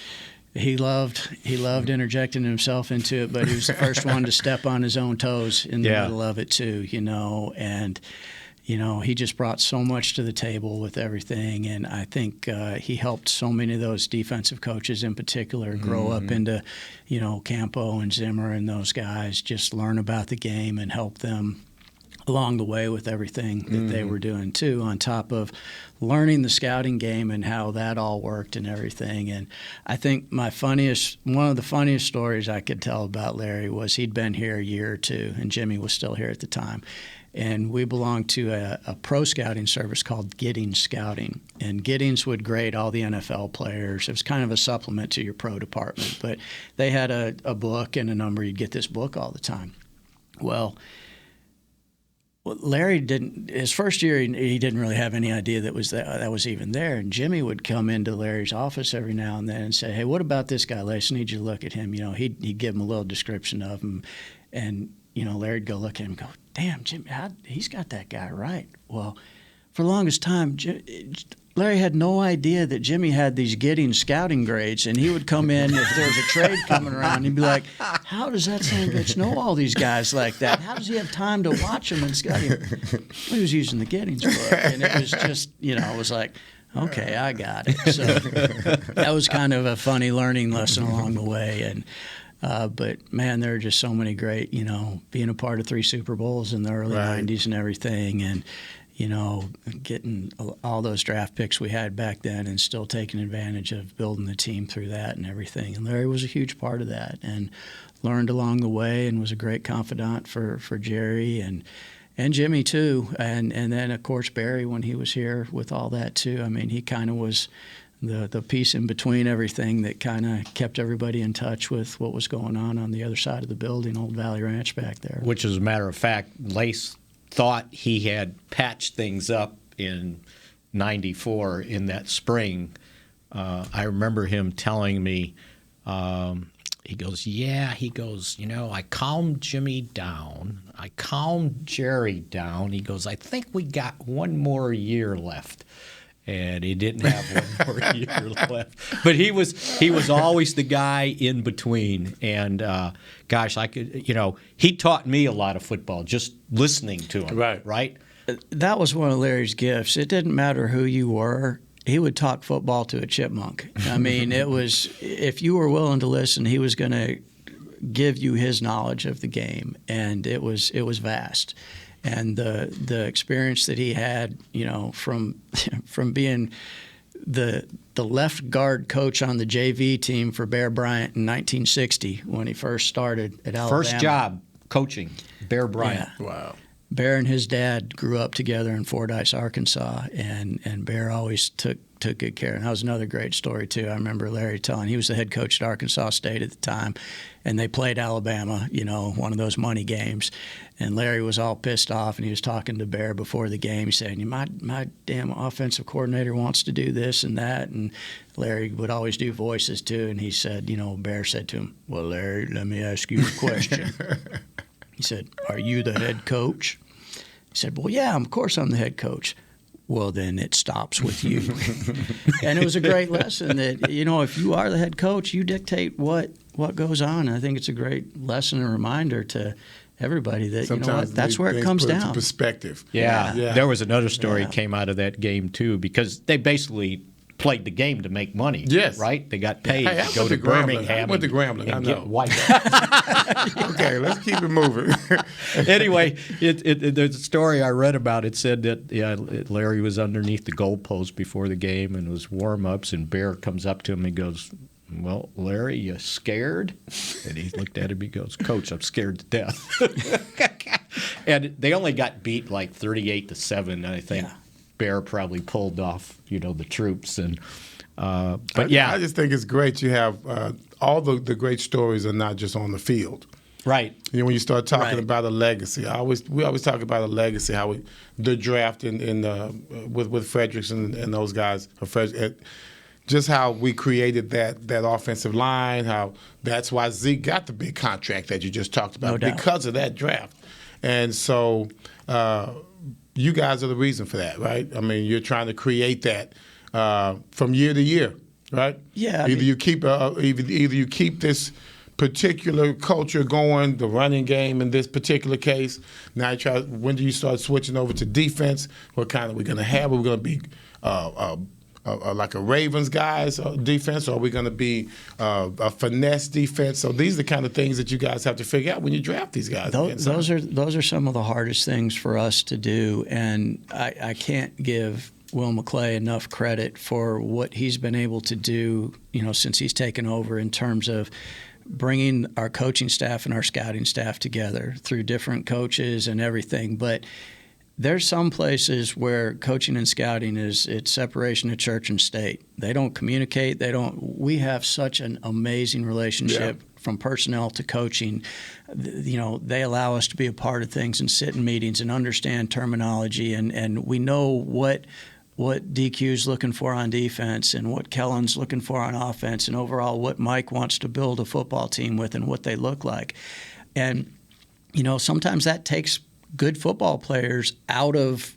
Speaker 5: He loved interjecting himself into it, but he was the first one to step on his own toes in the middle of it too. And. He just brought so much to the table with everything, and I think he helped so many of those defensive coaches in particular grow up into, Campo and Zimmer and those guys, just learn about the game and help them along the way with everything that they were doing too, on top of learning the scouting game and how that all worked and everything. And I think one of the funniest stories I could tell about Larry was he'd been here a year or two, and Jimmy was still here at the time. And we belonged to a pro scouting service called Giddings Scouting. And Giddings would grade all the NFL players. It was kind of a supplement to your pro department. But they had a book and a number. You'd get this book all the time. Well, Larry didn't. His first year, he didn't really have any idea that was even there. And Jimmy would come into Larry's office every now and then and say, "Hey, what about this guy, Lace? I need you to look at him." He'd give him a little description of him, and Larry'd go look at him and go, "Damn, Jimmy, he's got that guy right." Well, for the longest time, Larry had no idea that Jimmy had these Giddings scouting grades, and he would come in if there was a trade coming around. He'd be like, "How does that son of a bitch know all these guys like that? How does he have time to watch them and scout him?" He was using the Giddings book, and it was just, it was like, okay, I got it. So that was kind of a funny learning lesson along the way. And but, man, there are just so many great, being a part of 3 Super Bowls in the early 90s and everything, and, getting all those draft picks we had back then and still taking advantage of building the team through that and everything. And Larry was a huge part of that and learned along the way and was a great confidant for Jerry and Jimmy too. And then, of course, Barry, when he was here with all that too. I mean, he kind of was the piece in between everything that kind of kept everybody in touch with what was going on the other side of the building, Old Valley Ranch back there.
Speaker 3: Which, as a matter of fact, Lace thought he had patched things up in '94 in that spring. I remember him telling me, he goes, I calmed Jimmy down. I calmed Jerry down. He goes, I think we got one more year left. and he didn't have one more year left. But he was always the guy in between. And gosh, he taught me a lot of football just listening to him. Right.
Speaker 5: That was one of Larry's gifts. It didn't matter who you were. He would talk football to a chipmunk. I mean, it was, if you were willing to listen, he was going to give you his knowledge of the game, and it was vast. And the experience that he had, from being the left guard coach on the JV team for Bear Bryant in 1960 when he first started at Alabama.
Speaker 3: First job coaching, Bear Bryant.
Speaker 5: Yeah. Wow. Bear and his dad grew up together in Fordyce, Arkansas, and Bear always took good care. And that was another great story, too. I remember Larry telling, he was the head coach at Arkansas State at the time, and they played Alabama, one of those money games. And Larry was all pissed off, and he was talking to Bear before the game, saying, my damn offensive coordinator wants to do this and that. And Larry would always do voices, too. And he said, Bear said to him, well, Larry, let me ask you a question. He said, are you the head coach? He said, well, yeah, of course I'm the head coach. Well, then it stops with you. And it was a great lesson that, if you are the head coach, you dictate what goes on. And I think it's a great lesson and reminder to everybody that,
Speaker 4: sometimes
Speaker 5: that's where it comes
Speaker 4: put
Speaker 5: down.
Speaker 4: Into perspective.
Speaker 3: Yeah. There was another story came out of that game, too, because they basically played the game to make money.
Speaker 4: Yes.
Speaker 3: Right? They got paid
Speaker 4: to
Speaker 3: go to Birmingham.
Speaker 4: I went to Grambling. I know.
Speaker 3: Get wiped.
Speaker 4: Okay, let's keep it moving.
Speaker 3: Anyway, there's a story I read about. It said that Larry was underneath the goalpost before the game and it was warm-ups, and Bear comes up to him and goes, well, Larry, you scared? And he looked at him, he goes, Coach, I'm scared to death. And they only got beat like 38-7, I think. Yeah. Bear probably pulled off, the troops. And but
Speaker 4: I just think it's great you have all the great stories are not just on the field.
Speaker 3: Right.
Speaker 4: When you start talking about a legacy, we always talk about a legacy, how the draft with Frederickson and those guys, just how we created that offensive line, how that's why Zeke got the big contract that you just talked about because of that draft. And so you guys are the reason for that, right? I mean, you're trying to create that from year to year, right?
Speaker 5: Yeah.
Speaker 4: Either you keep this particular culture going, the running game in this particular case. Now when do you start switching over to defense? What kind are we going to have? Are we going to be like a Ravens guys defense, or are we going to be a finesse defense? So these are the kind of things that you guys have to figure out when you draft these guys.
Speaker 5: Those are some of the hardest things for us to do, and I can't give Will McClay enough credit for what he's been able to do, since he's taken over in terms of bringing our coaching staff and our scouting staff together through different coaches and everything. But there's some places where coaching and scouting it's separation of church and state. They don't communicate. We have such an amazing relationship from personnel to coaching. They allow us to be a part of things and sit in meetings and understand terminology, and we know what DQ's looking for on defense and what Kellen's looking for on offense, and overall what Mike wants to build a football team with and what they look like. And sometimes that takes good football players out of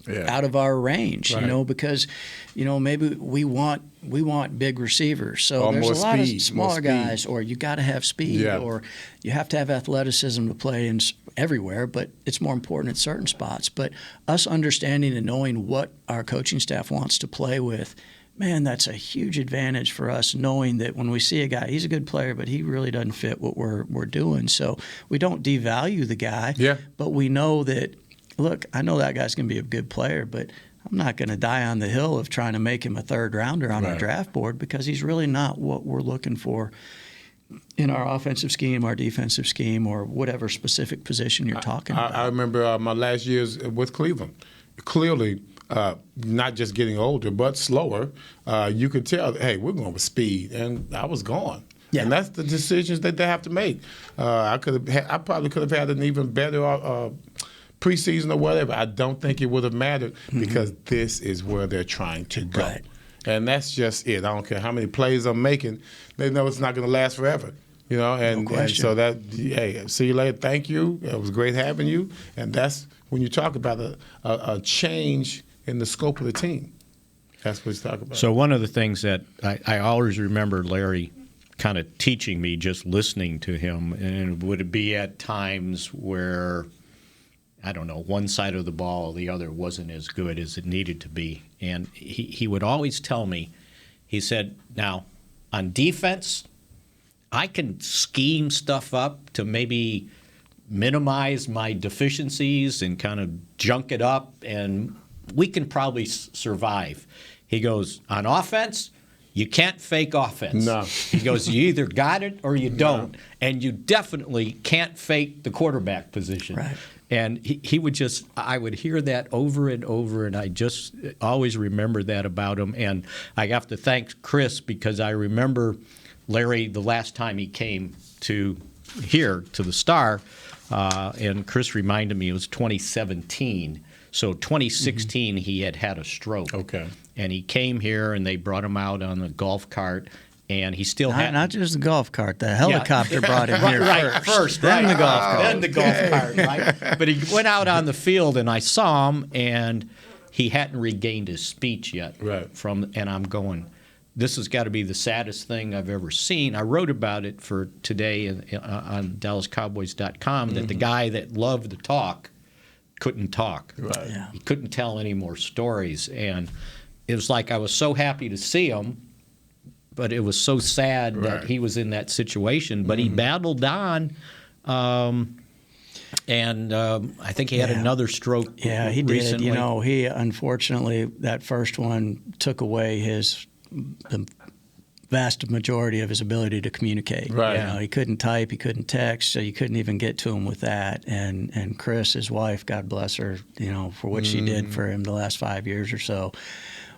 Speaker 5: our range, because maybe we want big receivers. So
Speaker 4: or
Speaker 5: there's a lot
Speaker 4: speed,
Speaker 5: of smaller guys, or you got to have speed, or you have to have athleticism to play in everywhere, but it's more important at certain spots. But us understanding and knowing what our coaching staff wants to play with, man, that's a huge advantage for us, knowing that when we see a guy, he's a good player, but he really doesn't fit what we're doing. So we don't devalue the guy, but we know that, look, I know that guy's going to be a good player, but I'm not going to die on the hill of trying to make him a third rounder on our draft board, because he's really not what we're looking for in our offensive scheme, our defensive scheme, or whatever specific position you're talking about.
Speaker 4: I remember my last years with Cleveland. Clearly, not just getting older, but slower, you could tell, hey, we're going with speed, and I was gone. Yeah. And that's the decisions that they have to make. I probably could have had an even better preseason or whatever. I don't think it would have mattered because this is where they're trying to go. Right. And that's just it. I don't care how many plays I'm making. They know it's not going to last forever. And so that, hey, see you later. Thank you. It was great having you. And that's when you talk about a change in the scope of the team. That's what he's talking about.
Speaker 3: So one of the things that I always remember Larry kind of teaching me, just listening to him, and would be at times where, I don't know, one side of the ball or the other wasn't as good as it needed to be. And he would always tell me, he said, now, on defense, I can scheme stuff up to maybe minimize my deficiencies and kind of junk it up, and we can probably survive. He goes, on offense, you can't fake offense.
Speaker 4: No.
Speaker 3: He goes, you either got it or you don't. No. And you definitely can't fake the quarterback position.
Speaker 5: Right.
Speaker 3: And he would just, I would hear that over and over, and I just always remember that about him. And I have to thank Chris, because I remember Larry the last time he came to here to the Star, and Chris reminded me it was 2017. So 2016, he had a stroke.
Speaker 4: Okay.
Speaker 3: And he came here, and they brought him out on a golf cart, and he still had...
Speaker 5: Not just the golf cart. The helicopter brought him here first.
Speaker 3: Then
Speaker 5: the golf cart.
Speaker 3: Then the golf cart, right? But he went out on the field, and I saw him, and he hadn't regained his speech yet.
Speaker 4: Right.
Speaker 3: And I'm going, this has got to be the saddest thing I've ever seen. I wrote about it for today on DallasCowboys.com, that the guy that loved to talk couldn't talk.
Speaker 4: Right.
Speaker 5: Yeah.
Speaker 3: He couldn't tell any more stories. And it was like I was so happy to see him, but it was so sad that he was in that situation. But he battled on, and I think he had another stroke
Speaker 5: he
Speaker 3: recently.
Speaker 5: did. You know, he unfortunately, that first one took away the vast majority of his ability to communicate.
Speaker 4: Right.
Speaker 5: You know, he couldn't type, he couldn't text, so you couldn't even get to him with that. And Chris, his wife, God bless her, you know, for what she did for him the last 5 years or so,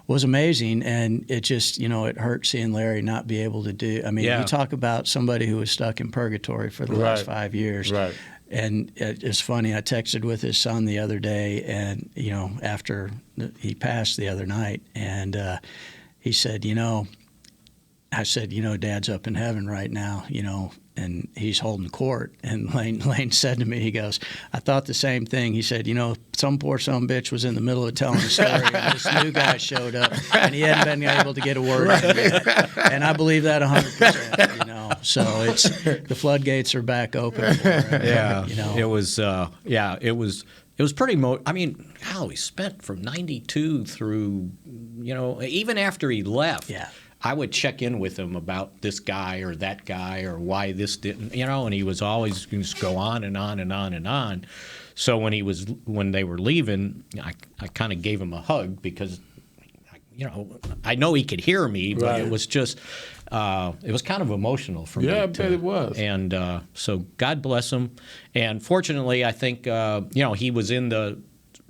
Speaker 5: was amazing. And it just, you know, it hurt seeing Larry not be able to do. I mean, you talk about somebody who was stuck in purgatory for the last 5 years.
Speaker 4: Right.
Speaker 5: And it's funny, I texted with his son the other day, and, you know, after he passed the other night, and he said, you know, I said, you know, Dad's up in heaven right now, you know, and he's holding court. And Lane said to me, he goes, I thought the same thing. He said, you know, some poor son bitch was in the middle of telling a story, and this new guy showed up, and he hadn't been able to get a word in yet. And I believe that 100%, you know. So it's the floodgates are back open for him.
Speaker 3: Yeah,
Speaker 5: you know.
Speaker 3: It was, it was pretty. I mean, how he spent from '92 through, you know, even after he left.
Speaker 5: Yeah.
Speaker 3: I would check in with him about this guy or that guy or why this didn't, you know, and he was always just go on and on and on and on. So when they were leaving, I kind of gave him a hug because, you know, I know he could hear me, but it was just, it was kind of emotional for me.
Speaker 4: Yeah, I bet it was.
Speaker 3: And so God bless him. And fortunately, I think, you know, he was in the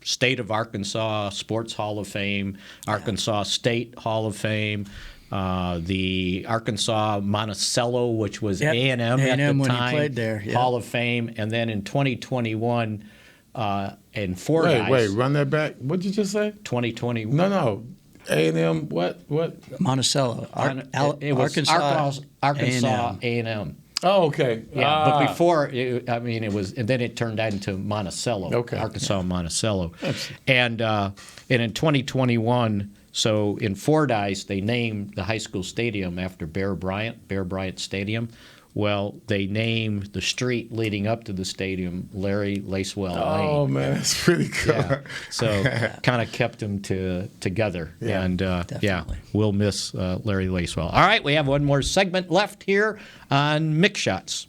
Speaker 3: State of Arkansas Sports Hall of Fame, Arkansas State Hall of Fame, the Arkansas Monticello, which was A&M at the time,
Speaker 5: when he played there,
Speaker 3: Hall of Fame, and then in 2021 in Fordyce.
Speaker 4: Wait, run that back. What did you just say?
Speaker 3: 2020.
Speaker 4: No. A&M, what?
Speaker 5: Monticello.
Speaker 3: It was Arkansas A&M.
Speaker 4: Oh, okay.
Speaker 3: Yeah, but before, it was, and then it turned out into Monticello, Arkansas Monticello. And in 2021, so in Fordyce, they named the high school stadium after Bear Bryant Stadium. Well, they named the street leading up to the stadium Larry Lacewell Lane.
Speaker 4: Oh, man, that's pretty cool.
Speaker 3: Yeah. So kind of kept them together.
Speaker 5: Yeah,
Speaker 3: and,
Speaker 5: definitely.
Speaker 3: we'll miss Larry Lacewell. All right, we have one more segment left here on Mick Shots.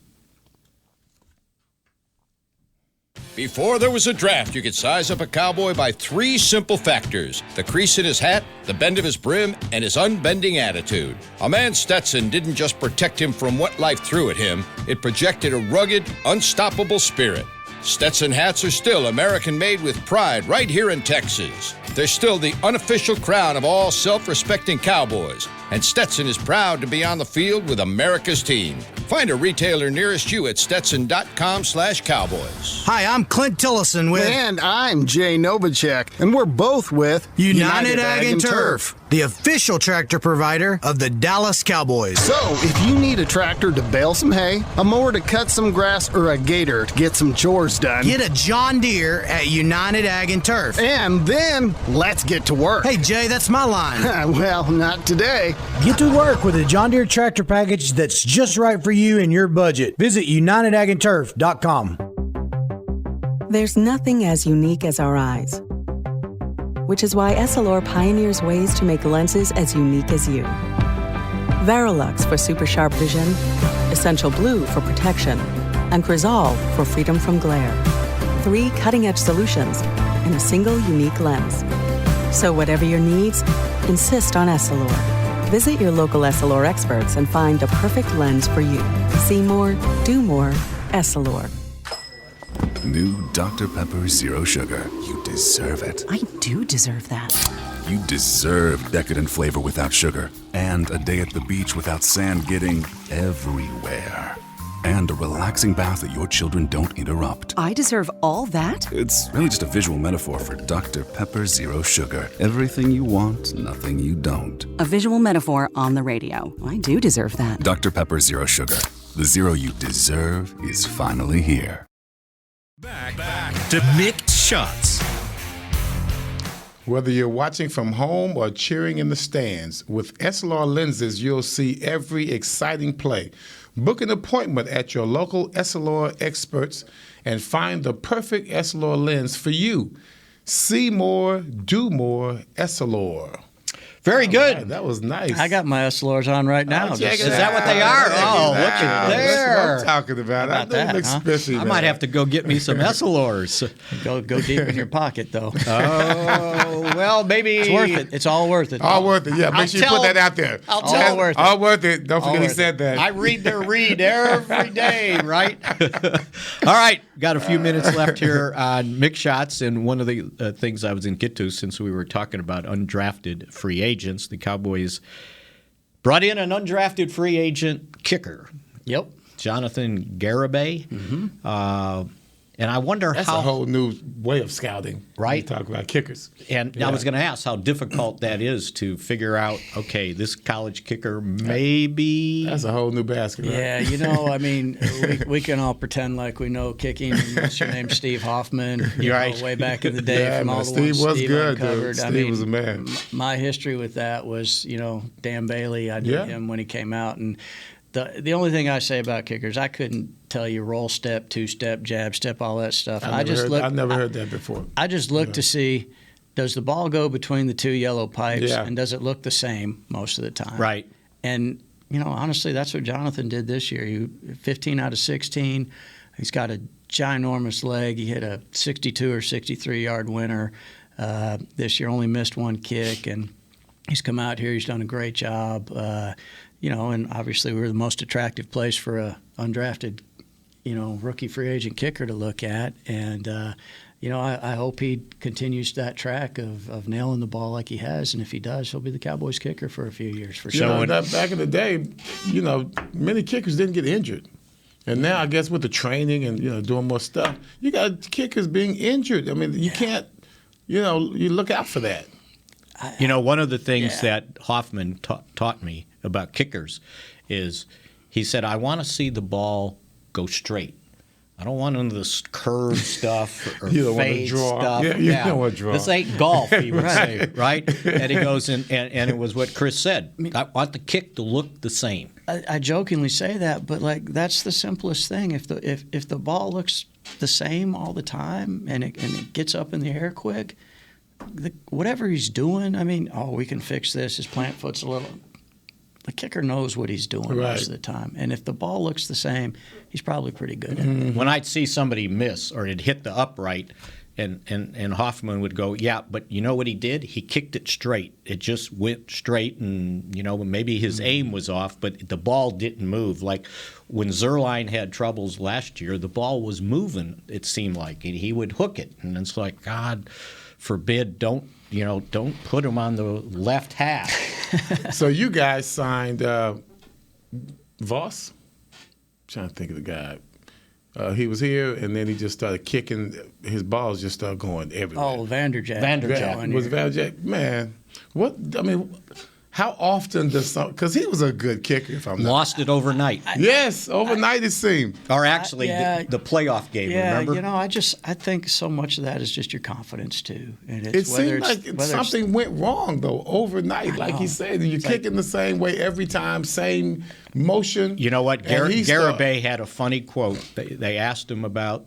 Speaker 11: Before there was a draft, you could size up a cowboy by 3 simple factors: the crease in his hat, the bend of his brim, and his unbending attitude. A man's Stetson didn't just protect him from what life threw at him, it projected a rugged, unstoppable spirit. Stetson hats are still American-made with pride right here in Texas. They're still the unofficial crown of all self-respecting cowboys, And Stetson is proud to be on the field with America's team. Find a retailer nearest you at stetson.com/Cowboys.
Speaker 12: Hi, I'm Clint Tillison with...
Speaker 13: And I'm Jay Novacek, and we're both with...
Speaker 12: United Ag and Turf, the official tractor provider of the Dallas Cowboys.
Speaker 13: So, if you need a tractor to bale some hay, a mower to cut some grass, or a gator to get some chores done...
Speaker 12: Get a John Deere at United Ag and Turf.
Speaker 13: And then, let's get to work.
Speaker 12: Hey, Jay, that's my line.
Speaker 13: Well, not today.
Speaker 14: Get to work with a John Deere tractor package that's just right for you and your budget. Visit UnitedAgAndTurf.com.
Speaker 15: There's nothing as unique as our eyes, which is why Essilor pioneers ways to make lenses as unique as you. Verilux for super sharp vision, Essential Blue for protection, and Crizal for freedom from glare. 3 cutting-edge solutions in a single unique lens. So whatever your needs, insist on Essilor. Visit your local Essilor experts and find the perfect lens for you. See more, do more, Essilor.
Speaker 16: New Dr. Pepper Zero Sugar. You deserve it.
Speaker 15: I do deserve that.
Speaker 16: You deserve decadent flavor without sugar. And a day at the beach without sand getting everywhere. And a relaxing bath that your children don't interrupt.
Speaker 15: I deserve all that?
Speaker 16: It's really just a visual metaphor for Dr. Pepper Zero Sugar. Everything you want, nothing you don't.
Speaker 15: A visual metaphor on the radio. I do deserve that.
Speaker 16: Dr. Pepper Zero Sugar. The zero you deserve is finally here.
Speaker 1: Back to Mick Shots.
Speaker 4: Whether you're watching from home or cheering in the stands, with Essilor lenses, you'll see every exciting play. Book an appointment at your local Essilor experts and find the perfect Essilor lens for you. See more, do more, Essilor.
Speaker 3: Very good.
Speaker 4: Right, that was nice.
Speaker 5: I got my Essilors on right now.
Speaker 3: Is that what they are? Oh, look at there.
Speaker 4: That's what I'm talking about.
Speaker 5: How about that, huh?
Speaker 3: I might have to go get me some Essilors.
Speaker 5: Go deep in your pocket, though.
Speaker 3: Oh, well, maybe.
Speaker 5: It's worth it. It's all worth it.
Speaker 4: All worth it. Yeah, make sure you put that out there.
Speaker 5: All worth it.
Speaker 4: All worth it. Don't forget he said that.
Speaker 3: I read their read every day, right? All right. Got a few minutes left here on Mick Shots. And one of the things I was going to get to, since we were talking about undrafted free agents, the Cowboys brought in an undrafted free agent kicker.
Speaker 5: Yep.
Speaker 3: Jonathan Garibay. Mm-hmm. And I wonder
Speaker 4: That's
Speaker 3: how.
Speaker 4: That's a whole new way of scouting.
Speaker 3: Right.
Speaker 4: You talk about kickers.
Speaker 3: And I was going to ask how difficult that is to figure out, okay, this college kicker maybe.
Speaker 4: That's a whole new basket. Right?
Speaker 5: Yeah, I mean, we can all pretend like we know kicking. What's your name? Steve Hoffman.
Speaker 3: Right.
Speaker 5: Way back in the day.
Speaker 4: Yeah,
Speaker 5: from all the
Speaker 4: Steve
Speaker 5: ones
Speaker 4: was
Speaker 5: Steve
Speaker 4: good,
Speaker 5: uncovered.
Speaker 4: dude. Steve was a man.
Speaker 5: My history with that was, Dan Bailey. I knew him when he came out. And the only thing I say about kickers, I couldn't tell you roll step, two-step, jab step, all that stuff.
Speaker 4: I've never heard that before.
Speaker 5: I just look to see, does the ball go between the 2 yellow pipes, and does it look the same most of the time?
Speaker 3: Right.
Speaker 5: And, honestly, that's what Jonathan did this year. He 15 out of 16. He's got a ginormous leg. He hit a 62 or 63-yard winner this year, only missed one kick, and he's come out here. He's done a great job. And obviously we're the most attractive place for a undrafted, rookie free agent kicker to look at. And, I hope he continues that track of nailing the ball like he has. And if he does, he'll be the Cowboys kicker for a few years for sure.
Speaker 4: Back in the day, many kickers didn't get injured. And now I guess with the training and, doing more stuff, you got kickers being injured. I mean, you can't, you look out for that.
Speaker 3: One of the things that Hoffman taught me about kickers is he said, I want to see the ball go straight. I don't want none of this curve stuff or fade stuff.
Speaker 4: Yeah, you don't want to draw.
Speaker 3: This ain't golf, he would say, right? And he goes, and it was what Chris said. I want the kick to look the same.
Speaker 5: I jokingly say that, but that's the simplest thing. If the ball looks the same all the time and it gets up in the air quick, whatever he's doing, we can fix this. His plant foot's a little. The kicker knows what he's doing most of the time. And if the ball looks the same, he's probably pretty good at it.
Speaker 3: When I'd see somebody miss or it hit the upright, and Hoffman would go, yeah, but you know what he did? He kicked it straight. It just went straight, and maybe his aim was off, but the ball didn't move. Like when Zerline had troubles last year, the ball was moving, it seemed like, and he would hook it. And it's like, God forbid, don't put him on the left half.
Speaker 4: So you guys signed Voss? I'm trying to think of the guy. He was here, and then he just started kicking. His balls just started going everywhere.
Speaker 5: Oh, Vanderjack.
Speaker 4: Was Vanderjack? Man, what? I mean, how often does because he was a good kicker, if I'm not.
Speaker 3: Lost it overnight.
Speaker 4: Yes, overnight it seemed.
Speaker 3: Or actually, the playoff game, remember?
Speaker 5: I think so much of that is just your confidence, too. And
Speaker 4: It seemed like something went wrong, though, overnight. Like he said, you're kicking the same way every time, same motion.
Speaker 3: You know what? Garibay had a funny quote. They asked him about,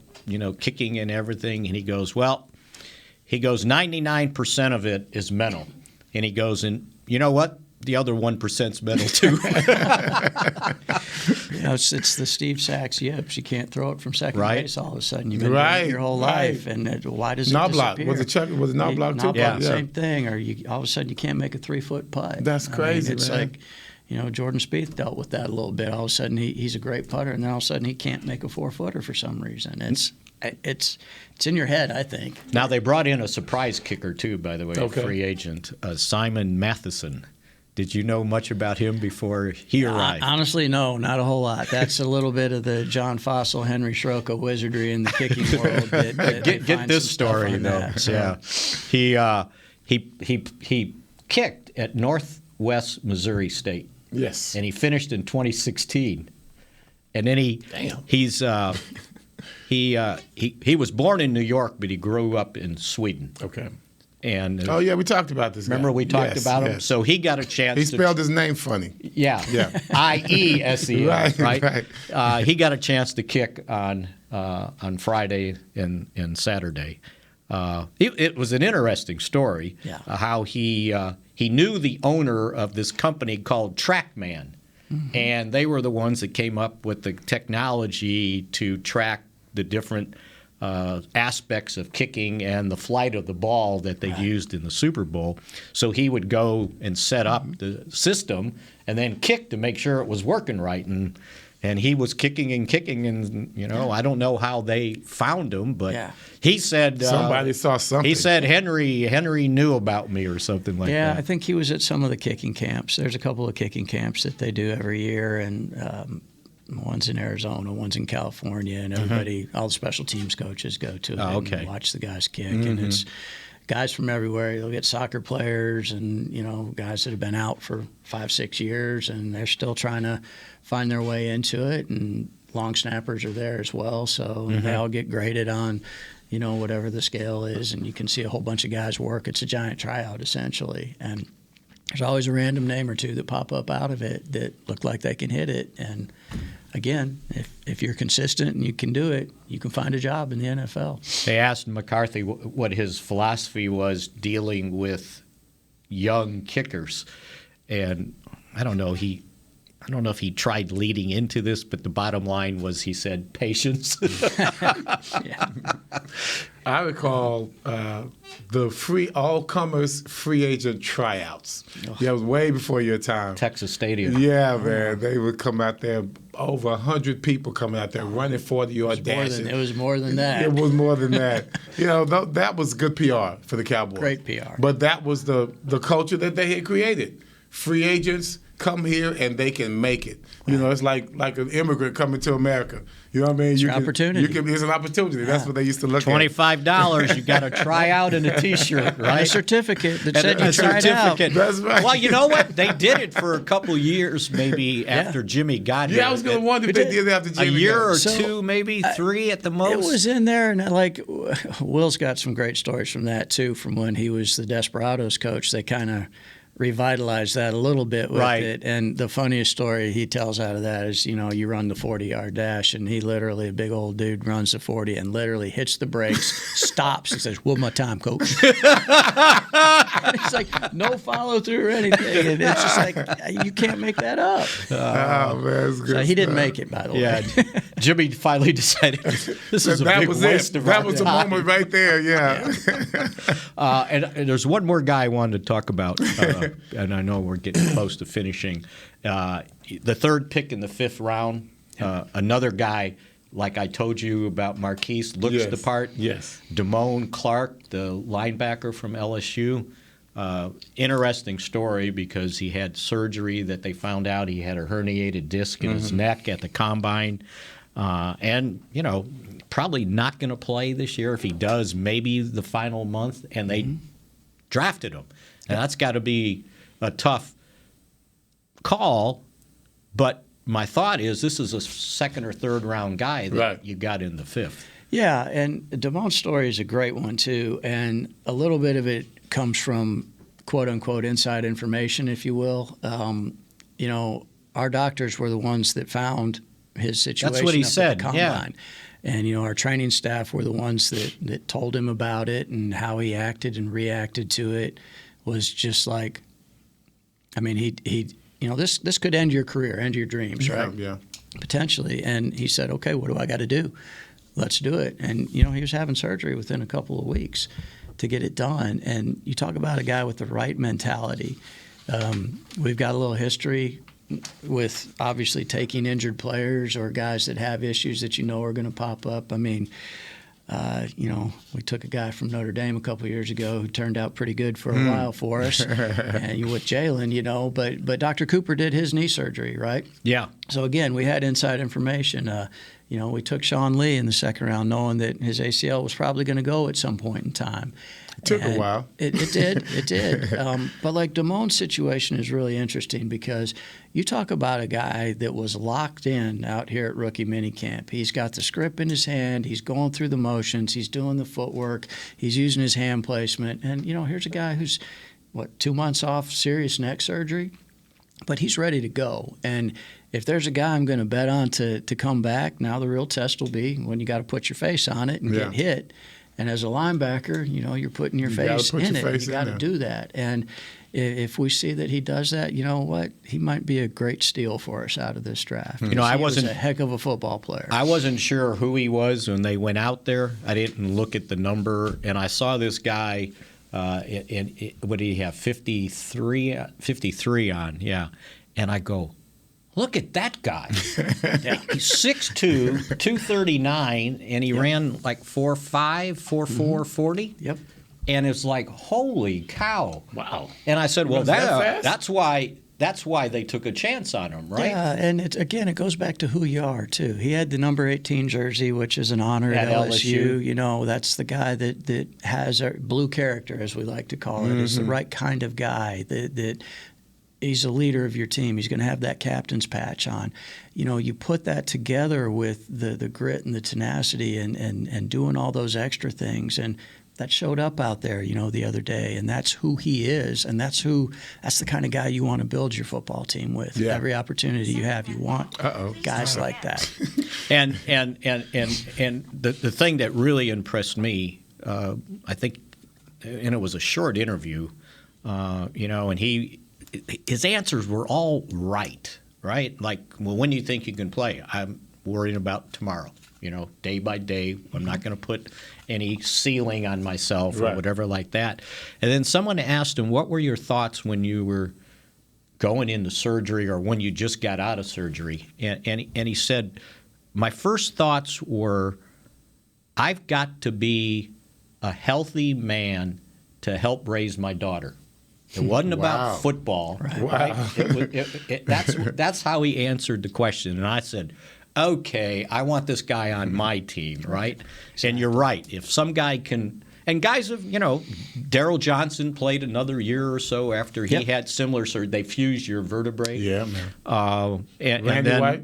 Speaker 3: kicking and everything, and he goes, 99% of it is mental. And he goes, and you know what? The other 1%'s mental, too.
Speaker 5: It's the Steve Sachs yips. You can't throw it from second base all of a sudden. You've been doing it your whole life. And why does it disappear?
Speaker 4: Was it Knobloch, too?
Speaker 5: Yeah. Same thing. Or all of a sudden you can't make a 3-foot putt.
Speaker 4: That's crazy,
Speaker 5: it's
Speaker 4: man.
Speaker 5: like, Jordan Spieth dealt with that a little bit. All of a sudden he's a great putter, and then all of a sudden he can't make a 4-footer for some reason. It's in your head, I think.
Speaker 3: Now, they brought in a surprise kicker, too, by the way, a free agent, Simon Matheson. Did you know much about him before he arrived?
Speaker 5: Honestly, no, not a whole lot. That's a little bit of the John Fossil, Henry Schroka wizardry in the kicking world.
Speaker 3: Get this story, though.
Speaker 5: Yeah,
Speaker 3: he kicked at Northwest Missouri State.
Speaker 4: Yes,
Speaker 3: and he finished in 2016. And then he was born in New York, but he grew up in Sweden.
Speaker 4: Okay.
Speaker 3: And
Speaker 4: we talked about this.
Speaker 3: Remember we talked about him? So he got a chance.
Speaker 4: He spelled his name funny.
Speaker 3: Yeah. IESEL. right. He got a chance to kick on Friday and Saturday. It was an interesting story.
Speaker 5: Yeah.
Speaker 3: How he knew the owner of this company called TrackMan, and they were the ones that came up with the technology to track the different aspects of kicking and the flight of the ball that they used in the Super Bowl. So he would go and set up the system and then kick to make sure it was working right. And he was kicking, and I don't know how they found him, but he said
Speaker 4: somebody saw something.
Speaker 3: He said Henry knew about me or something like that.
Speaker 5: Yeah, I think he was at some of the kicking camps. There's a couple of kicking camps that they do every year, and one's in Arizona, one's in California, and everybody, all the special teams coaches go to it and watch the guys kick. And it's guys from everywhere. You'll get soccer players and, guys that have been out for 5-6 years, and they're still trying to find their way into it. And long snappers are there as well. So they all get graded on, whatever the scale is. And you can see a whole bunch of guys work. It's a giant tryout, essentially. And there's always a random name or two that pop up out of it that look like they can hit it. And again, if you're consistent and you can do it, you can find a job in the NFL.
Speaker 3: They asked McCarthy what his philosophy was dealing with young kickers, and I don't know if he tried leading into this, but the bottom line was he said patience.
Speaker 4: I recall the all-comers free agent tryouts. That was way before your time.
Speaker 3: Texas Stadium.
Speaker 4: Yeah, man. They would come out there, over 100 people coming out there running 40-yard dashes.
Speaker 5: It was more than that.
Speaker 4: It was more than that. That was good PR for the Cowboys.
Speaker 5: Great PR.
Speaker 4: But that was the culture that they had created. Free agents come here and they can make it. It's like an immigrant coming to America. You know what I mean?
Speaker 5: It's an opportunity.
Speaker 4: It's an opportunity. That's what they used to look at.
Speaker 3: $25. You got to try out in a T-shirt, right?
Speaker 5: And a certificate that said you tried out.
Speaker 4: That's right.
Speaker 3: Well, you know what? They did it for a couple years, maybe after Jimmy got here.
Speaker 4: Yeah, I was going to wonder if they did it after Jimmy got here.
Speaker 3: A year or two, maybe 3 at the most.
Speaker 5: It was in there, and Will's got some great stories from that too. From when he was the Desperados coach, they kind of revitalized that a little bit with it. And the funniest story he tells out of that is, you run the 40-yard dash, and he literally, a big old dude, runs the 40 and literally hits the brakes, stops, and says, "One more time, coach." It's like no follow through or anything. And it's just like, you can't make that up.
Speaker 4: Man, that's good.
Speaker 5: So he didn't make it, by the way.
Speaker 3: Jimmy finally decided this is a big waste of our time.
Speaker 4: That was the moment right there,
Speaker 3: and there's one more guy I wanted to talk about. And I know we're getting close to finishing. The third pick in the 5th round, another guy, like I told you about Marquise, looks the part.
Speaker 4: Yes.
Speaker 3: Damon Clark, the linebacker from LSU. interesting story because he had surgery that they found out he had a herniated disc in his neck at the combine. And, probably not going to play this year. If he does, maybe the final month. And they drafted him. And that's got to be a tough call. But my thought is this is a second or third round guy that you got in the fifth.
Speaker 5: Yeah, and Damon's story is a great one, too. And a little bit of it comes from, quote-unquote, inside information, if you will. Our doctors were the ones that found his situation.
Speaker 3: That's what he said,
Speaker 5: at the combine. Yeah. And, our training staff were the ones that told him about it and how he acted and reacted to it was just like, this could end your career, end your dreams, right?
Speaker 4: Yeah.
Speaker 5: Potentially. And he said, okay, what do I got to do? Let's do it. And, he was having surgery within a couple of weeks to get it done. And you talk about a guy with the right mentality. We've got a little history with obviously taking injured players or guys that have issues that are going to pop up. We took a guy from Notre Dame a couple of years ago who turned out pretty good for a while for us. And you with Jalen, but Dr. Cooper did his knee surgery, right?
Speaker 3: Yeah.
Speaker 5: So, again, we had inside information. We took Sean Lee in the second round knowing that his ACL was probably going to go at some point in time.
Speaker 4: It took a while.
Speaker 5: It did. But like Damon's situation is really interesting because you talk about a guy that was locked in out here at rookie minicamp. He's got the script in his hand. He's going through the motions. He's doing the footwork. He's using his hand placement. And, here's a guy who's, 2 months off serious neck surgery, but he's ready to go. And if there's a guy I'm going to bet on to come back, now the real test will be when you got to put your face on it and get hit. And as a linebacker, you're putting your face in it. You got to do that. And if we see that he does that, you know what? He might be a great steal for us out of this draft. He was a heck of a football player.
Speaker 3: I wasn't sure who he was when they went out there. I didn't look at the number, and I saw this guy. What did he have? 53 on, yeah. And I go, look at that guy. He's 6'2", 239, and he ran like 4.5, 4.4, 40.
Speaker 5: Yep.
Speaker 3: And it's like, holy cow.
Speaker 4: Wow.
Speaker 3: And I said, well, that's why they took a chance on him, right?
Speaker 5: Yeah, and it goes back to who you are, too. He had the number 18 jersey, which is an honor at LSU. That's the guy that has a blue character, as we like to call it. Is the right kind of guy that he's a leader of your team. He's going to have that captain's patch on. You put that together with the grit and the tenacity and doing all those extra things, and that showed up out there, the other day, and that's who he is, and that's the kind of guy you want to build your football team with. Yeah. Every opportunity you have, you want guys like that.
Speaker 3: And the thing that really impressed me, I think, and it was a short interview, and his answers were all right? Like, well, when do you think you can play? I'm worrying about tomorrow. Day by day. I'm not going to put any ceiling on myself or whatever like that. And then someone asked him, what were your thoughts when you were going into surgery or when you just got out of surgery? And he said, my first thoughts were, I've got to be a healthy man to help raise my daughter. It wasn't about football. Right? That's how he answered the question. And I said, okay, I want this guy on my team, right? And you're right. If some guy can – and guys have, Darryl Johnson played another year or so after he had similar surgery. They fused your vertebrae.
Speaker 4: Yeah, man.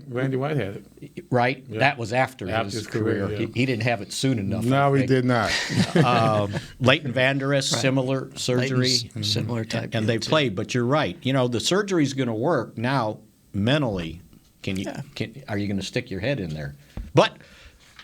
Speaker 4: Randy White had it.
Speaker 3: Right? Yeah. That was after his career. Yeah. He didn't have it soon enough.
Speaker 4: No, he did not.
Speaker 3: Leighton Vander Esch, similar surgery.
Speaker 5: Similar type.
Speaker 3: And they played. But you're right. The surgery's going to work now mentally. Are you going to stick your head in there? But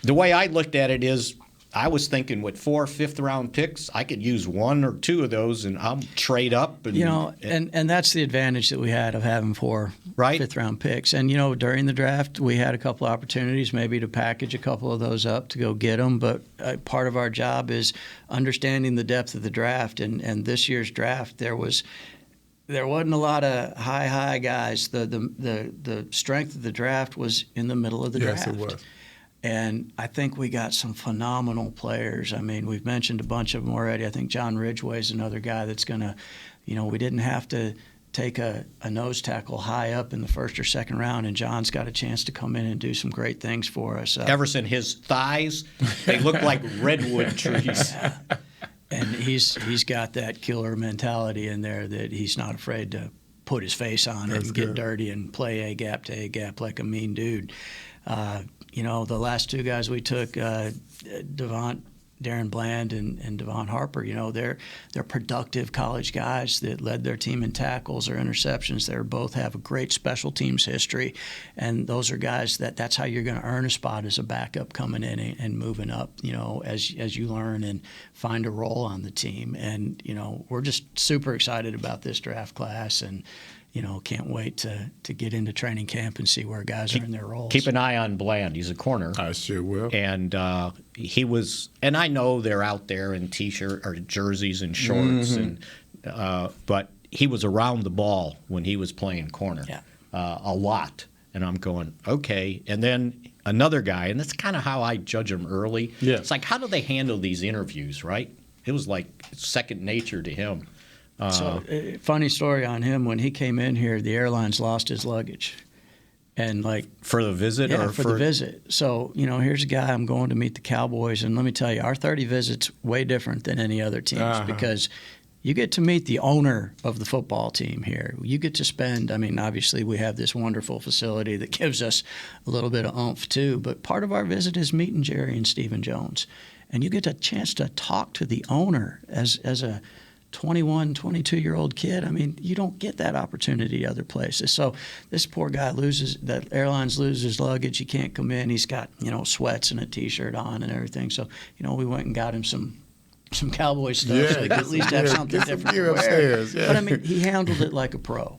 Speaker 3: the way I looked at it is I was thinking with 4 fifth-round picks, I could use 1 or 2 of those, and I'll trade up.
Speaker 5: And that's the advantage that we had of having 4 fifth-round picks. And, during the draft, we had a couple of opportunities maybe to package a couple of those up to go get them. But part of our job is understanding the depth of the draft. And this year's draft, there wasn't a lot of high guys. The strength of the draft was in the middle of the draft.
Speaker 4: Yes, it was.
Speaker 5: And I think we got some phenomenal players. I mean, we've mentioned a bunch of them already. I think John Ridgeway is another guy that's going to, we didn't have to take a nose tackle high up in the first or second round, and John's got a chance to come in and do some great things for us.
Speaker 3: Everson, his thighs, they look like redwood trees.
Speaker 5: And he's got that killer mentality in there that he's not afraid to put his face on it and get dirty and play A-gap to A-gap like a mean dude. The last two guys we took, Darren Bland and Devon Harper, they're productive college guys that led their team in tackles or interceptions. They both have a great special teams history, and those are guys that's how you're going to earn a spot as a backup coming in and moving up, as you learn and find a role on the team. And, we're just super excited about this draft class, and can't wait to get into training camp and see where guys are in their roles.
Speaker 3: Keep an eye on Bland. He's a corner.
Speaker 4: I sure will.
Speaker 3: And he was, and I know they're out there in T-shirt or jerseys and shorts, but he was around the ball when he was playing corner a lot. And I'm going, okay. And then another guy, and that's kind of how I judge him early.
Speaker 4: Yeah.
Speaker 3: It's like, how do they handle these interviews, right? It was like second nature to him.
Speaker 5: Funny story on him. When he came in here, the airlines lost his luggage. And
Speaker 3: for the visit?
Speaker 5: Yeah, for the visit. So, here's a guy, I'm going to meet the Cowboys. And let me tell you, our 30 visit's way different than any other teams because you get to meet the owner of the football team here. You get to spend, obviously we have this wonderful facility that gives us a little bit of oomph too, but part of our visit is meeting Jerry and Stephen Jones. And you get a chance to talk to the owner as a 21, 22-year-old kid. You don't get that opportunity other places. So this poor guy the airlines lose his luggage. He can't come in. He's got, sweats and a T-shirt on and everything. So, we went and got him some Cowboy stuff so he could at least have something different to wear. Yeah. But, he handled it like a pro,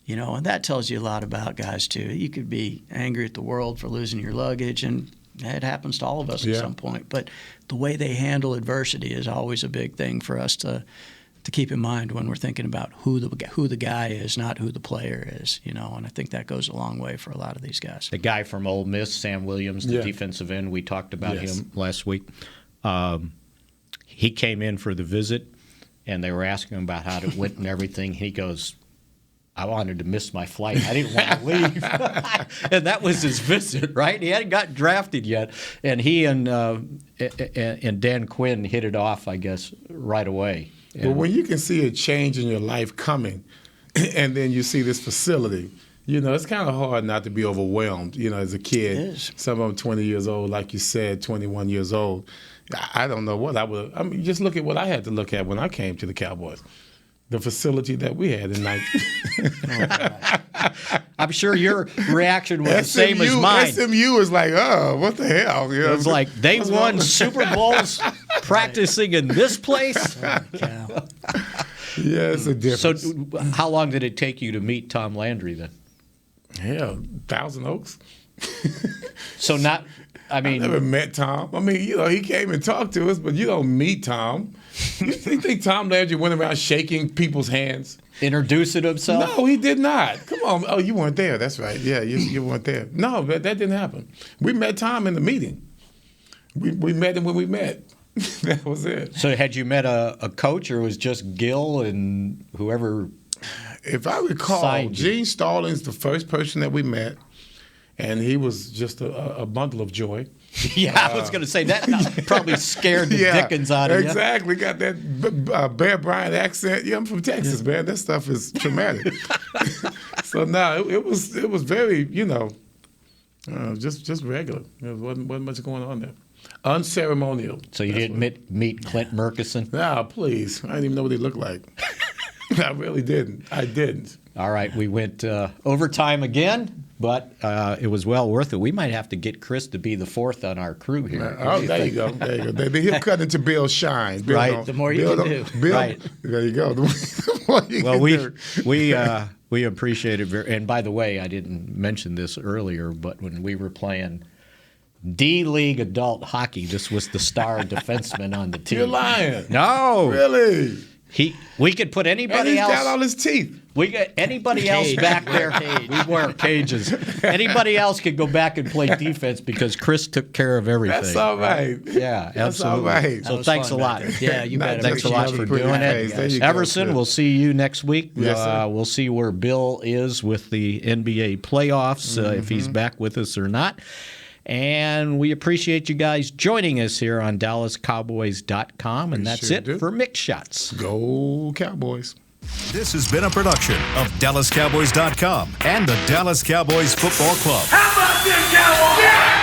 Speaker 5: and that tells you a lot about guys, too. You could be angry at the world for losing your luggage, and it happens to all of us at some point. But the way they handle adversity is always a big thing for us to keep in mind when we're thinking about who the guy is, not who the player is, and I think that goes a long way for a lot of these guys.
Speaker 3: The guy from Ole Miss, Sam Williams, the defensive end, we talked about him last week. He came in for the visit, and they were asking him about how it went and everything. He goes, I wanted to miss my flight. I didn't want to leave. And that was his visit, right? He hadn't gotten drafted yet. And he and Dan Quinn hit it off, I guess, right away.
Speaker 4: Well, when you can see a change in your life coming, and then you see this facility, it's kind of hard not to be overwhelmed, as a kid.
Speaker 5: It is.
Speaker 4: Some of them 20 years old, like you said, 21 years old. I don't know what I would. Just look at what I had to look at when I came to the Cowboys. The facility that we had in
Speaker 3: I'm sure your reaction was the same as mine.
Speaker 4: SMU was like, oh, what the hell?
Speaker 3: It was like, they won Super Bowls practicing in this place?
Speaker 4: Yeah, it's a difference.
Speaker 3: So how long did it take you to meet Tom Landry then?
Speaker 4: Yeah, Thousand Oaks.
Speaker 3: So I
Speaker 4: never met Tom. He came and talked to us, but you don't meet Tom. You think Tom Landry went around shaking people's hands?
Speaker 3: Introducing himself?
Speaker 4: No, he did not. Come on. Oh, you weren't there. That's right. Yeah, you weren't there. No, that didn't happen. We met Tom in the meeting. We met him when we met. That was it.
Speaker 3: So had you met a coach, or was just Gil and whoever?
Speaker 4: If I recall, Gene Stallings, the first person that we met, and he was just a bundle of joy.
Speaker 3: Yeah, I was going to say that probably scared the dickens out of you.
Speaker 4: Exactly. Got that Bear Bryant accent. Yeah, I'm from Texas, man. That stuff is traumatic. So no, it was very, just regular. There wasn't much going on there. Unceremonial.
Speaker 3: So you didn't meet Clint Murkison?
Speaker 4: No, please. I didn't even know what he looked like. I really didn't. I didn't.
Speaker 3: All right, we went overtime again, but it was well worth it. We might have to get Chris to be the fourth on our crew here.
Speaker 4: Oh, there you go. He'll cut into Bill's shine. Bill
Speaker 3: right.
Speaker 5: The more you can do.
Speaker 4: Bill,
Speaker 3: right.
Speaker 4: There you go. The more you can do.
Speaker 3: We appreciate it very. And by the way, I didn't mention this earlier, but when we were playing D-League adult hockey, this was the star defenseman on the team.
Speaker 4: You're lying.
Speaker 3: No.
Speaker 4: Really?
Speaker 3: We could put anybody else.
Speaker 4: He's got all his teeth.
Speaker 3: We got anybody else back there. We wear cages. Anybody else could go back and play defense because Chris took care of everything.
Speaker 4: That's all right.
Speaker 3: Yeah,
Speaker 4: That's
Speaker 3: absolutely.
Speaker 4: all right.
Speaker 3: So thanks a lot.
Speaker 5: Yeah, you bet.
Speaker 3: Thanks a lot for doing it. Everson, we'll see you next week.
Speaker 4: Yes, sir.
Speaker 3: We'll see where Bill is with the NBA playoffs, if he's back with us or not. And we appreciate you guys joining us here on DallasCowboys.com. And that's it for Mick Shots.
Speaker 4: Go Cowboys.
Speaker 1: This has been a production of DallasCowboys.com and the Dallas Cowboys Football Club.
Speaker 17: How about this, Cowboys? Yeah!